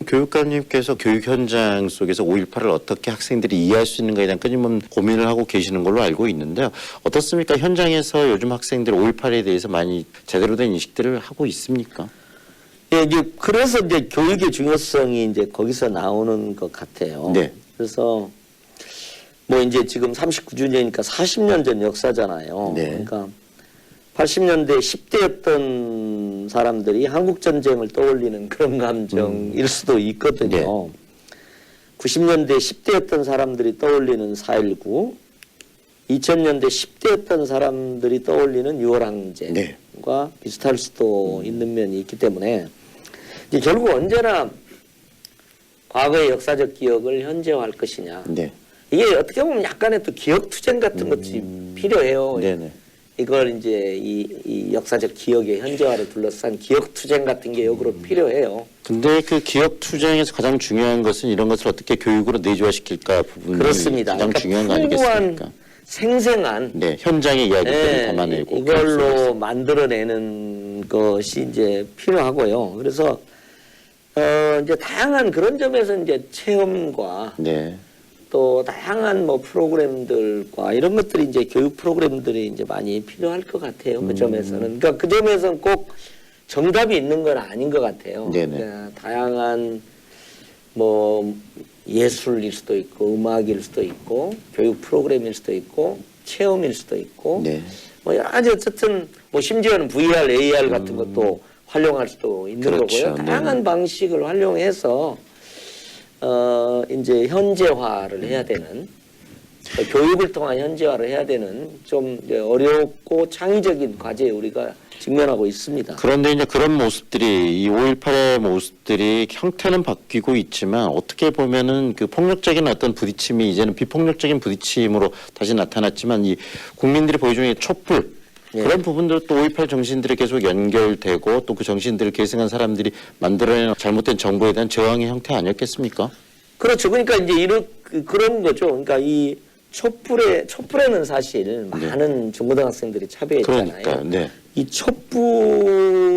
Speaker 4: 교육감님께서 교육 현장 속에서 5.18을 어떻게 학생들이 이해할 수 있는가에 대한 끊임없는 고민을 하고 계시는 걸로 알고 있는데요. 어떻습니까? 현장에서 요즘 학생들 5.18에 대해서 많이 제대로 된 인식들을 하고 있습니까?
Speaker 3: 예, 이제 그래서 이제 교육의 중요성이 이제 거기서 나오는 것 같아요. 그래서 뭐 이제 지금 39주년이니까 40년 전 역사잖아요. 그러니까 80년대 10대였던 사람들이 한국전쟁을 떠올리는 그런 감정일 수도 있거든요. 90년대 10대였던 사람들이 떠올리는 4.19, 2000년대 10대였던 사람들이 떠올리는 6월 항쟁과 비슷할 수도 있는 면이 있기 때문에 이제 결국 언제나 과거의 역사적 기억을 현재화할 것이냐. 이게 어떻게 보면 약간의 또 기억 투쟁 같은 것이 필요해요. 이걸 이제 이 역사적 기억의 현재화를 둘러싼 기억 투쟁 같은 게 역으로 필요해요.
Speaker 4: 근데 그 기억 투쟁에서 가장 중요한 것은 이런 것을 어떻게 교육으로 내조화시킬까 부분이
Speaker 3: 그렇습니다.
Speaker 4: 가장
Speaker 3: 그러니까
Speaker 4: 중요한 거 아니겠습니까?
Speaker 3: 생생한
Speaker 4: 현장의 이야기들을 담아내고
Speaker 3: 이걸로 만들어내는 것이 이제 필요하고요. 그래서 이제 다양한 그런 점에서 이제 체험과 또 다양한 뭐 프로그램들과 이런 것들이 이제 교육 프로그램들이 이제 많이 필요할 것 같아요. 그 점에서는. 그러니까 그 점에서는 꼭 정답이 있는 건 아닌 것 같아요. 그러니까 다양한 뭐 예술일 수도 있고 음악일 수도 있고 교육 프로그램일 수도 있고 체험일 수도 있고 뭐 여러 가지 어쨌든 뭐 심지어는 VR, AR 같은 것도 활용할 수도 있는 거고요. 다양한 방식을 활용해서 이제 현재화를 해야 되는 교육을 통한 현재화를 해야 되는 좀 이제 어렵고 창의적인 과제에 우리가 직면하고 있습니다.
Speaker 4: 그런데 이제 그런 모습들이 이 5.18의 모습들이 형태는 바뀌고 있지만 어떻게 보면은 그 폭력적인 어떤 부딪힘이 이제는 비폭력적인 부딪힘으로 다시 나타났지만 이 국민들이 보여주는 촛불 그런 부분들도 또 5.18 정신들이 계속 연결되고 또 그 정신들을 계승한 사람들이 만들어낸 잘못된 정부에 대한 저항의 형태 아니었겠습니까?
Speaker 3: 그렇죠. 그러니까 이제 그런 거죠. 그러니까 이 촛불에는 사실 많은 중고등학생들이 참여했잖아요.
Speaker 4: 그러니까, 네.
Speaker 3: 이 촛불의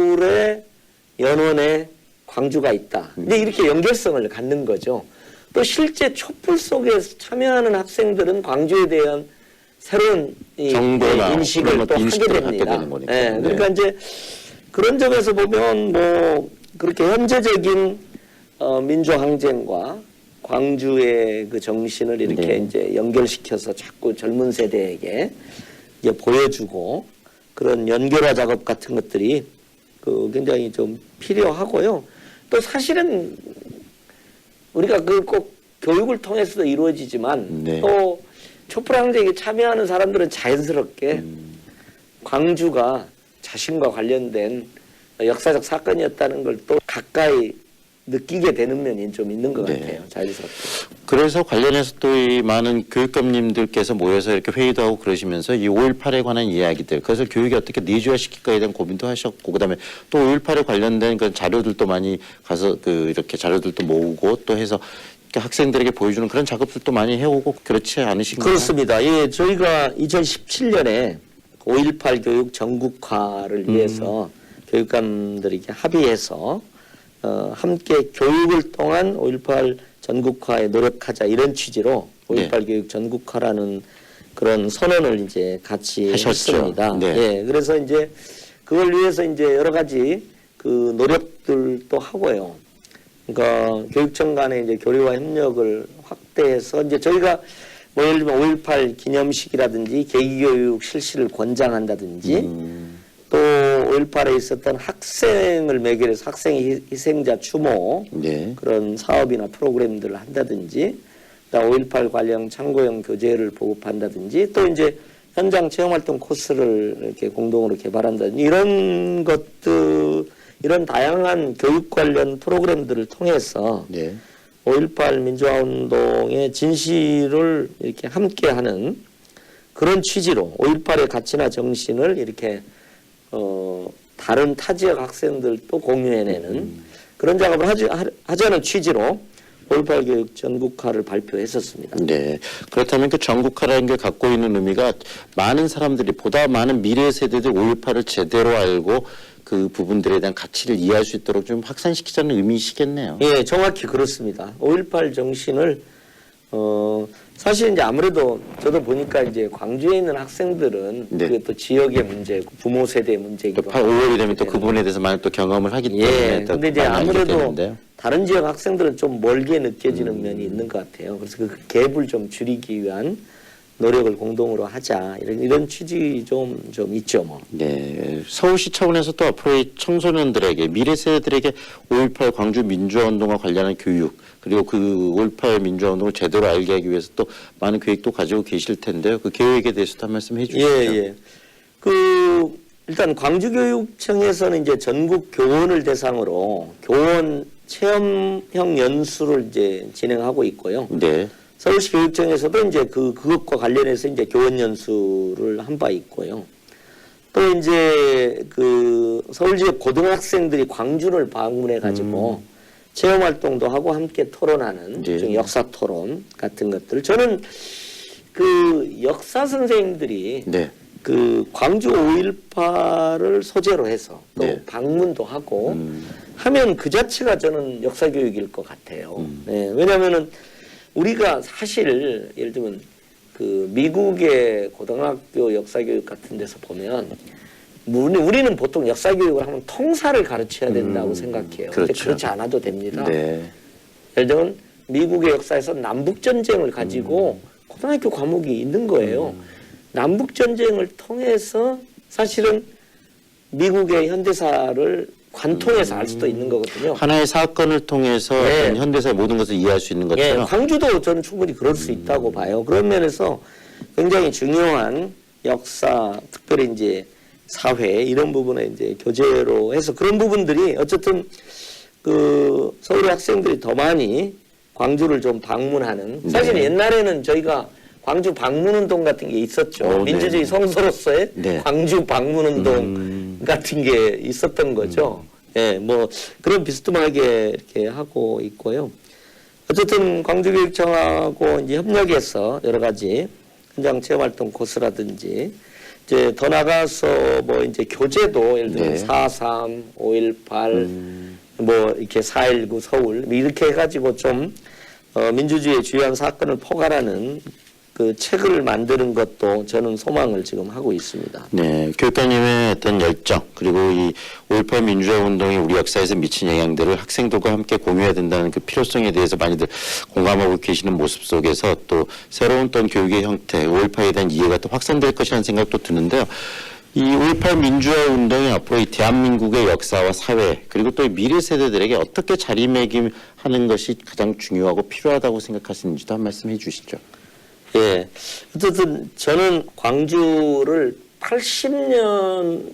Speaker 3: 연원에 광주가 있다. 근데 이렇게 연결성을 갖는 거죠. 또 실제 촛불 속에 참여하는 학생들은 광주에 대한 새로운
Speaker 4: 정보나
Speaker 3: 인식을 또 하게 됩니다. 네, 그러니까 이제 그런 점에서 보면 뭐 그렇게 현재적인 민주항쟁과 광주의 그 정신을 이렇게 이제 연결시켜서 자꾸 젊은 세대에게 이제 보여주고 그런 연결화 작업 같은 것들이 그 굉장히 좀 필요하고요. 또 사실은 우리가 그 꼭 교육을 통해서도 이루어지지만 또 촛불항쟁에 참여하는 사람들은 자연스럽게 광주가 자신과 관련된 역사적 사건이었다는 걸 또 가까이 느끼게 되는 면이 좀 있는 것 같아요. 자연스럽게.
Speaker 4: 그래서 관련해서 또 이 많은 교육감님들께서 모여서 이렇게 회의도 하고 그러시면서 이 5.18에 관한 이야기들, 그래서 교육이 어떻게 내주화시킬까에 대한 고민도 하셨고, 그다음에 또 5.18에 관련된 그 자료들도 많이 가서 그 이렇게 자료들도 모으고 또 해서 학생들에게 보여주는 그런 작업들도 많이 해오고 그렇지 않으신가요?
Speaker 3: 그렇습니다. 예, 저희가 2017년에 5.18 교육 전국화를 위해서 교육감들이 이렇게 합의해서 함께 교육을 통한 5.18 전국화에 노력하자 이런 취지로 5.18 교육 전국화라는 그런 선언을 이제 같이 했습니다. 예, 그래서 이제 그걸 위해서 이제 여러 가지 그 노력들도 하고요. 그러니까 교육청 간의 이제 교류와 협력을 확대해서 이제 저희가 뭐 예를 들면 5.18 기념식이라든지 계기교육 실시를 권장한다든지 또 5.18에 있었던 학생을 매개로 해서 학생 희생자 추모 그런 사업이나 프로그램들을 한다든지 5.18 관련 참고용 교재를 보급한다든지 또 이제 현장 체험활동 코스를 이렇게 공동으로 개발한다든지 이런 것들 이런 다양한 교육 관련 프로그램들을 통해서 5.18 민주화운동의 진실을 이렇게 함께하는 그런 취지로 5.18의 가치나 정신을 이렇게 다른 타 지역 학생들도 공유해내는 그런 작업을 하자는 취지로 5.18 교육 전국화를 발표했었습니다.
Speaker 4: 네. 그렇다면 그 전국화라는 게 갖고 있는 의미가 많은 사람들이 보다 많은 미래 세대들 5.18을 제대로 알고 그 부분들에 대한 가치를 이해할 수 있도록 좀 확산시키자는 의미시겠네요.
Speaker 3: 예, 정확히 그렇습니다. 5.18 정신을 사실 이제 아무래도 저도 보니까 이제 광주에 있는 학생들은 그게 또 지역의 문제고 부모 세대의 문제이기도 하고
Speaker 4: 5월이 되면 또 그 부분에 대해서 많이 또 경험을 하기 때문에
Speaker 3: 예, 근데 이제 아무래도 다른 지역 학생들은 좀 멀게 느껴지는 면이 있는 것 같아요. 그래서 그 갭을 좀 줄이기 위한 노력을 공동으로 하자 이런 취지 좀 있죠 뭐.
Speaker 4: 네, 서울시 차원에서 또 앞으로 이 청소년들에게 미래 세대들에게 5.18 광주 민주화운동과 관련한 교육 그리고 그 5.18 민주화운동을 제대로 알게 하기 위해서 또 많은 계획도 가지고 계실 텐데요. 그 계획에 대해서도 한 말씀 해주시죠.
Speaker 3: 예. 그 일단 광주교육청에서는 이제 전국 교원을 대상으로 교원 체험형 연수를 이제 진행하고 있고요.
Speaker 4: 네.
Speaker 3: 서울시 교육청에서도 이제 그것과 관련해서 이제 교원 연수를 한 바 있고요. 또 이제 그 서울 지역 고등학생들이 광주를 방문해 가지고 체험 활동도 하고 함께 토론하는 좀 역사 토론 같은 것들. 저는 그 역사 선생님들이 그 광주 5.18을 소재로 해서 또 방문도 하고 하면 그 자체가 저는 역사 교육일 것 같아요. 네, 왜냐하면은 우리가 사실 예를 들면 그 미국의 고등학교 역사교육 같은 데서 보면 우리는 보통 역사교육을 하면 통사를 가르쳐야 된다고 생각해요. 근데 그렇지 않아도 됩니다. 예를 들면 미국의 역사에서 남북전쟁을 가지고 고등학교 과목이 있는 거예요. 남북전쟁을 통해서 사실은 미국의 현대사를 관통해서 알 수도 있는 거거든요.
Speaker 4: 하나의 사건을 통해서 현대사의 모든 것을 이해할 수 있는 것처럼.
Speaker 3: 광주도 저는 충분히 그럴 수 있다고 봐요. 그런 면에서 굉장히 중요한 역사, 특별히 이제 사회 이런 부분에 이제 교재로 해서 그런 부분들이 어쨌든 그 서울의 학생들이 더 많이 광주를 좀 방문하는. 사실 옛날에는 저희가 광주 방문운동 같은 게 있었죠. 민주주의 성서로서의 광주 방문운동 같은 게 있었던 거죠. 예, 뭐 그런 비스듬하게 이렇게 하고 있고요. 어쨌든 광주교육청하고 이제 협력해서 여러 가지 현장 체험활동 코스라든지 이제 더 나가서 뭐 이제 교재도 예를 들면 4.3, 5.18, 뭐 이렇게 4.19 서울 이렇게 해가지고 좀 민주주의의 주요한 사건을 포괄하는 그 책을 만드는 것도 저는 소망을 지금 하고 있습니다.
Speaker 4: 네, 교육감님의 어떤 열정 그리고 이 5.18 민주화 운동이 우리 역사에서 미친 영향들을 학생들과 함께 공유해야 된다는 그 필요성에 대해서 많이들 공감하고 계시는 모습 속에서 또 새로운 또 교육의 형태, 5.18에 대한 이해가 또 확산될 것이라는 생각도 드는데요. 이 5.18 민주화 운동이 앞으로 이 대한민국의 역사와 사회 그리고 또 미래 세대들에게 어떻게 자리매김하는 것이 가장 중요하고 필요하다고 생각하시는지도 한 말씀 해주시죠.
Speaker 3: 예, 어쨌든 저는 광주를 80년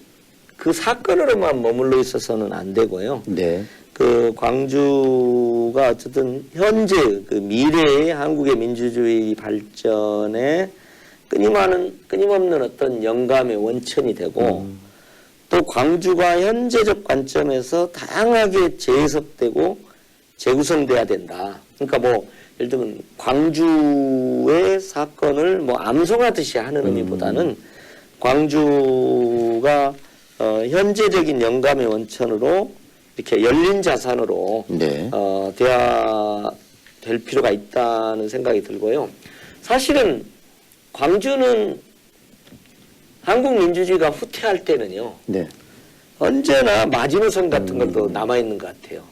Speaker 3: 그 사건으로만 머물러 있어서는 안 되고요.
Speaker 4: 네.
Speaker 3: 그 광주가 어쨌든 현재 그 미래의 한국의 민주주의 발전에 끊임없는 어떤 영감의 원천이 되고 또 광주가 현재적 관점에서 다양하게 재해석되고 재구성돼야 된다. 그러니까 뭐 예를 들면 광주의 사건을 뭐 암송하듯이 하는 의미보다는 광주가 현재적인 영감의 원천으로 이렇게 열린 자산으로 돼야 될 필요가 있다는 생각이 들고요. 사실은 광주는 한국 민주주의가 후퇴할 때는요. 언제나 마지노선 같은 것도 남아있는 것 같아요.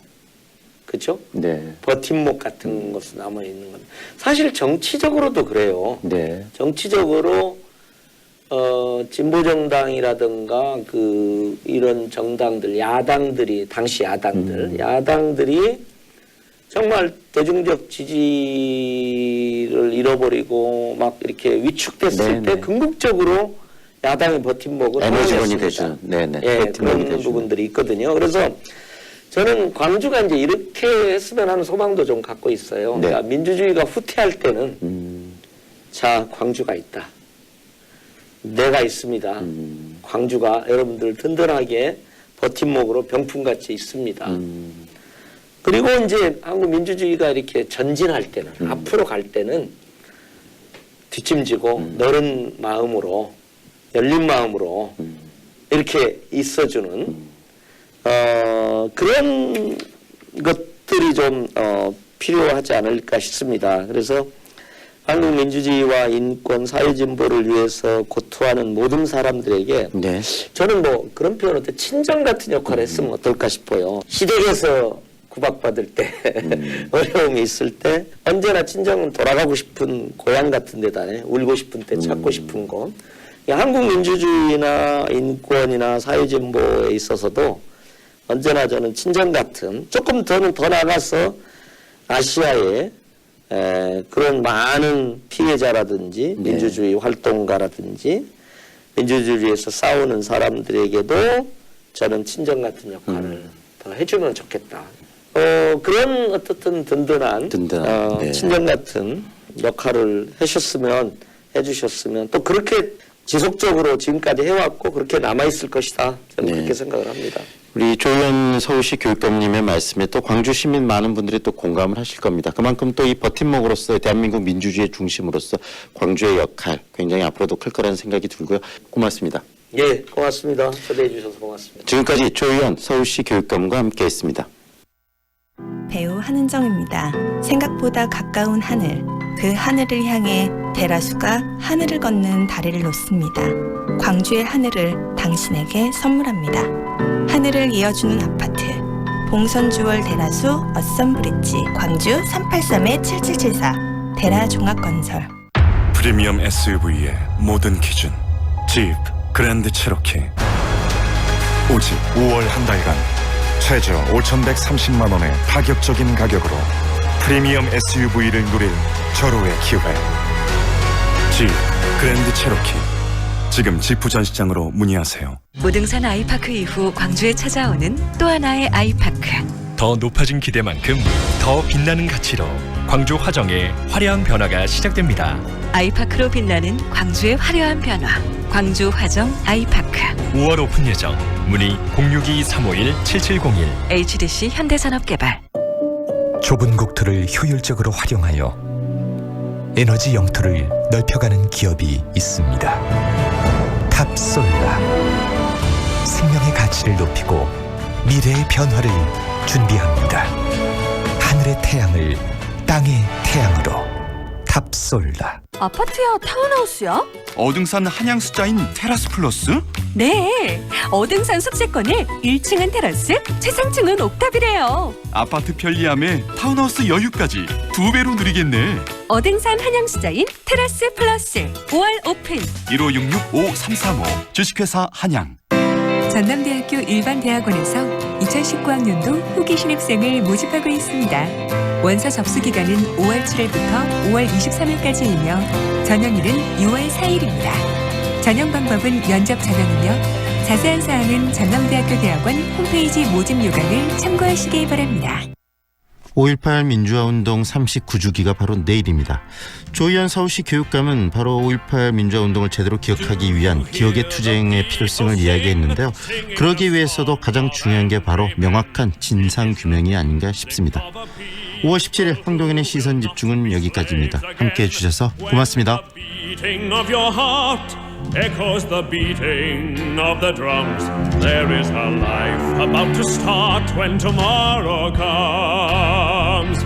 Speaker 3: 그렇죠? 버팀목 같은 것도 남아있는 건 사실 정치적으로도 그래요. 정치적으로 진보정당이라든가 그 이런 정당들, 야당들이 당시 야당들이 정말 대중적 지지를 잃어버리고 막 이렇게 위축됐을 때 궁극적으로 야당의 버팀목을
Speaker 4: 에너지원이 되죠.
Speaker 3: 예, 그런 부분들이 있거든요. 그래서 저는 광주가 이제 이렇게 했으면 하는 소망도 좀 갖고 있어요. 그러니까 민주주의가 후퇴할 때는 자, 광주가 있다. 내가 있습니다. 광주가 여러분들 든든하게 버팀목으로 병풍같이 있습니다. 그리고 이제 한국 민주주의가 이렇게 전진할 때는 앞으로 갈 때는 뒷짐지고 너른 마음으로 열린 마음으로 이렇게 있어주는 그런 것들이 좀 필요하지 않을까 싶습니다. 그래서 한국 민주주의와 인권, 사회진보를 위해서 고투하는 모든 사람들에게 저는 뭐 그런 표현 어때 친정 같은 역할을 했으면 어떨까 싶어요. 시댁에서 구박받을 때 어려움이 있을 때 언제나 친정은 돌아가고 싶은 고향 같은 데다 울고 싶은 때 찾고 싶은 곳. 한국 민주주의나 인권이나 사회진보에 있어서도 언제나 저는 친정 같은 조금 더 나아가서 아시아의 그런 많은 피해자라든지 민주주의 활동가라든지 민주주의에서 싸우는 사람들에게도 저는 친정 같은 역할을 더 해주면 좋겠다. 그런 어떻든 든든한 친정 같은 역할을 해주셨으면 또 그렇게 지속적으로 지금까지 해왔고 그렇게 남아있을 것이다. 저는 그렇게 생각을 합니다.
Speaker 4: 우리 조현 서울시 교육감님의 말씀에 또 광주 시민 많은 분들이 또 공감을 하실 겁니다. 그만큼 또 이 버팀목으로서 대한민국 민주주의의 중심으로서 광주의 역할 굉장히 앞으로도 클 거라는 생각이 들고요. 고맙습니다.
Speaker 3: 예, 고맙습니다. 초대해 주셔서 고맙습니다.
Speaker 4: 지금까지 조현 서울시 교육감과 함께했습니다.
Speaker 5: 배우 한은정입니다. 생각보다 가까운 하늘, 그 하늘을 향해 대라수가 하늘을 걷는 다리를 놓습니다. 광주의 하늘을 당신에게 선물합니다. 하늘을 이어주는 아파트, 봉선주월 대라수 어썸브릿지, 광주 383-7774, 대라종합건설.
Speaker 15: 프리미엄 SUV의 모든 기준 집 그랜드 체로키. 오직 5월 한 달간 최저 5,130만 원의 파격적인 가격으로 프리미엄 SUV를 누릴 절호의 기회. 집 그랜드 체로키. 지금 지프 전시장으로 문의하세요.
Speaker 17: 무등산 아이파크 이후 광주에 찾아오는 또 하나의 아이파크.
Speaker 1: 더 높아진 기대만큼 더 빛나는 가치로 광주 화정의 화려한 변화가 시작됩니다.
Speaker 17: 아이파크로 빛나는 광주의 화려한 변화. 광주 화정 아이파크.
Speaker 1: 5월 오픈 예정. 문의 062-351-7701.
Speaker 17: HDC 현대산업개발.
Speaker 19: 좁은 국토를 효율적으로 활용하여 에너지 영토를 넓혀가는 기업이 있습니다. 탑솔라. 생명의 가치를 높이고 미래의 변화를 준비합니다. 하늘의 태양을 땅의 태양으로. 탑솔라.
Speaker 2: 아파트야, 타운하우스야?
Speaker 15: 어등산 한양 숫자인 테라스 플러스?
Speaker 2: 네, 어등산 숙제권을 1층은 테라스, 최상층은 옥탑이래요.
Speaker 15: 아파트 편리함에 타운하우스 여유까지 2배로 누리겠네.
Speaker 2: 어등산 한양 숫자인 테라스 플러스 5월 오픈.
Speaker 15: 1566-5335 주식회사 한양.
Speaker 14: 전남대학교 일반대학원에서 2019학년도 후기 신입생을 모집하고 있습니다. 원서 접수 기간은 5월 7일부터 5월 23일까지이며 전형일은 6월 4일입니다. 전형 방법은 면접 전형이며 자세한 사항은 전남대학교 대학원 홈페이지 모집 요강을 참고하시기 바랍니다.
Speaker 16: 5.18 민주화운동 39주기가 바로 내일입니다. 조희연 서울시 교육감은 바로 5.18 민주화운동을 제대로 기억하기 위한 기억의 투쟁의 필요성을 이야기했는데요. 그러기 위해서도 가장 중요한 게 바로 명확한 진상규명이 아닌가 싶습니다. 5월 17일 황동현의 시선집중은 여기까지입니다. 함께해 주셔서 고맙습니다.
Speaker 8: Echoes the beating of the drums. There is a life about to start when tomorrow comes.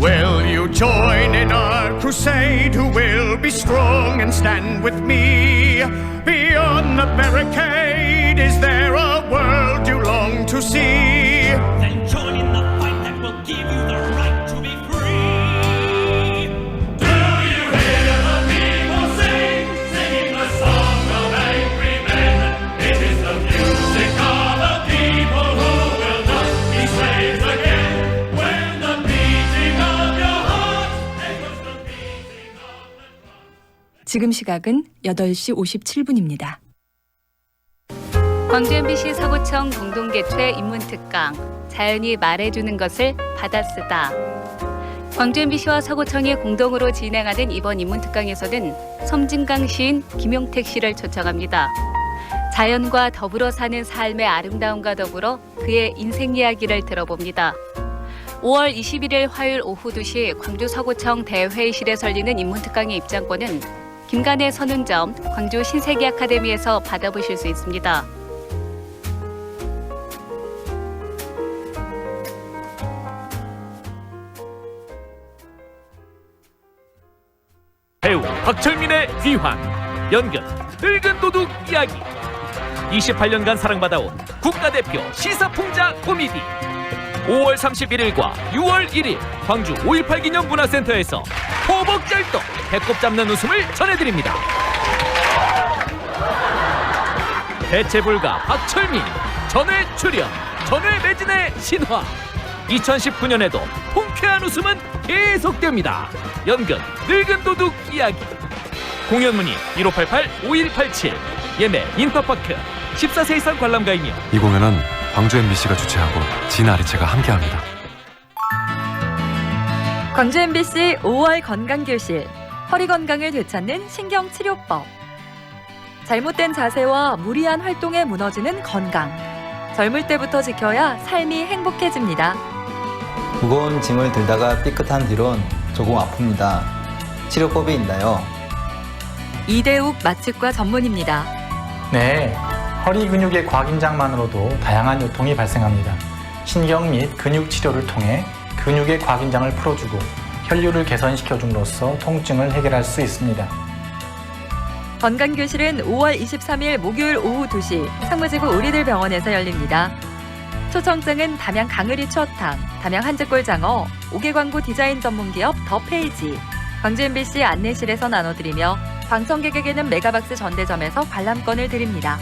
Speaker 9: Will you join in our crusade? Who will be strong and stand with me? Beyond the barricade, is there a world you long to see?
Speaker 8: Then join in the fight that will give you the right to be free. Do you hear the people sing, singing the song of angry men? It is the music of the people who will not be slaves again. When the beating of your heart echoes the beating of the drum.
Speaker 14: 지금 시각은 8시 57분입니다.
Speaker 10: 광주 MBC 서구청 공동개최 인문특강 자연이 말해주는 것을 받아쓰다. 광주 MBC와 서구청이 공동으로 진행하는 이번 인문특강에서는 섬진강 시인 김용택 씨를 초청합니다. 자연과 더불어 사는 삶의 아름다움과 더불어 그의 인생 이야기를 들어봅니다. 5월 21일 화요일 오후 2시 광주 서구청 대회의실에 열리는 인문특강의 입장권은 김간의 선운점 광주 신세계 아카데미에서 받아보실 수 있습니다.
Speaker 11: 배우 박철민의 귀환, 연극 늙은 도둑 이야기. 28년간 사랑받아온 국가대표 시사풍자 코미디. 5월 31일과 6월 1일 광주 5.18 기념 문화센터에서 호복절도 배꼽 잡는 웃음을 전해드립니다. 대체불가 박철민, 전회 출연, 전회 매진의 신화. 2019년에도 통쾌한 웃음은 계속됩니다. 연극 늙은 도둑 이야기. 공연 문의 1588-5187. 예매 인터파크. 14세 이상 관람가이며.
Speaker 26: 이 공연은 광주 MBC가 주최하고 진아리체가 함께합니다.
Speaker 27: 광주 MBC 5월 건강교실. 허리 건강을 되찾는 신경치료법. 잘못된 자세와 무리한 활동에 무너지는 건강. 젊을 때부터 지켜야 삶이 행복해집니다.
Speaker 28: 무거운 짐을 들다가 삐끗한 뒤론 조금 아픕니다. 치료법이 있나요?
Speaker 27: 이대욱 마취과 전문입니다.
Speaker 29: 네, 허리 근육의 과긴장만으로도 다양한 요통이 발생합니다. 신경 및 근육 치료를 통해 근육의 과긴장을 풀어주고 혈류를 개선시켜줌으로써 통증을 해결할 수 있습니다.
Speaker 27: 건강교실은 5월 23일 목요일 오후 2시 상무지구 우리들병원에서 열립니다. 초청장은 담양 강의리 추어탕, 담양 한즈골장어, 옥외광고 디자인 전문기업 더페이지, 광주 MBC 안내실에서 나눠드리며 방청객에게는 메가박스 전대점에서 관람권을 드립니다.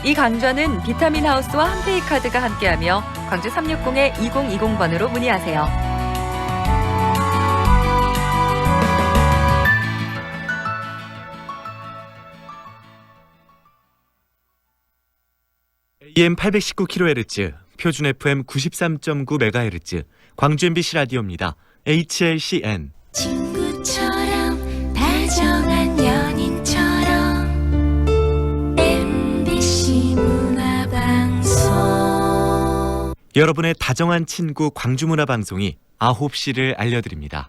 Speaker 27: 이 강좌는 비타민 하우스와 함페이 카드가 함께하며 광주 360-2020번으로 문의하세요.
Speaker 30: AM 819kHz, 표준 FM 93.9MHz, 광주 MBC 라디오입니다. HLCN.
Speaker 31: 친구처럼 다정한 연인처럼 MBC 문화방송.
Speaker 30: 여러분의 다정한 친구 광주문화방송이 9시를 알려드립니다.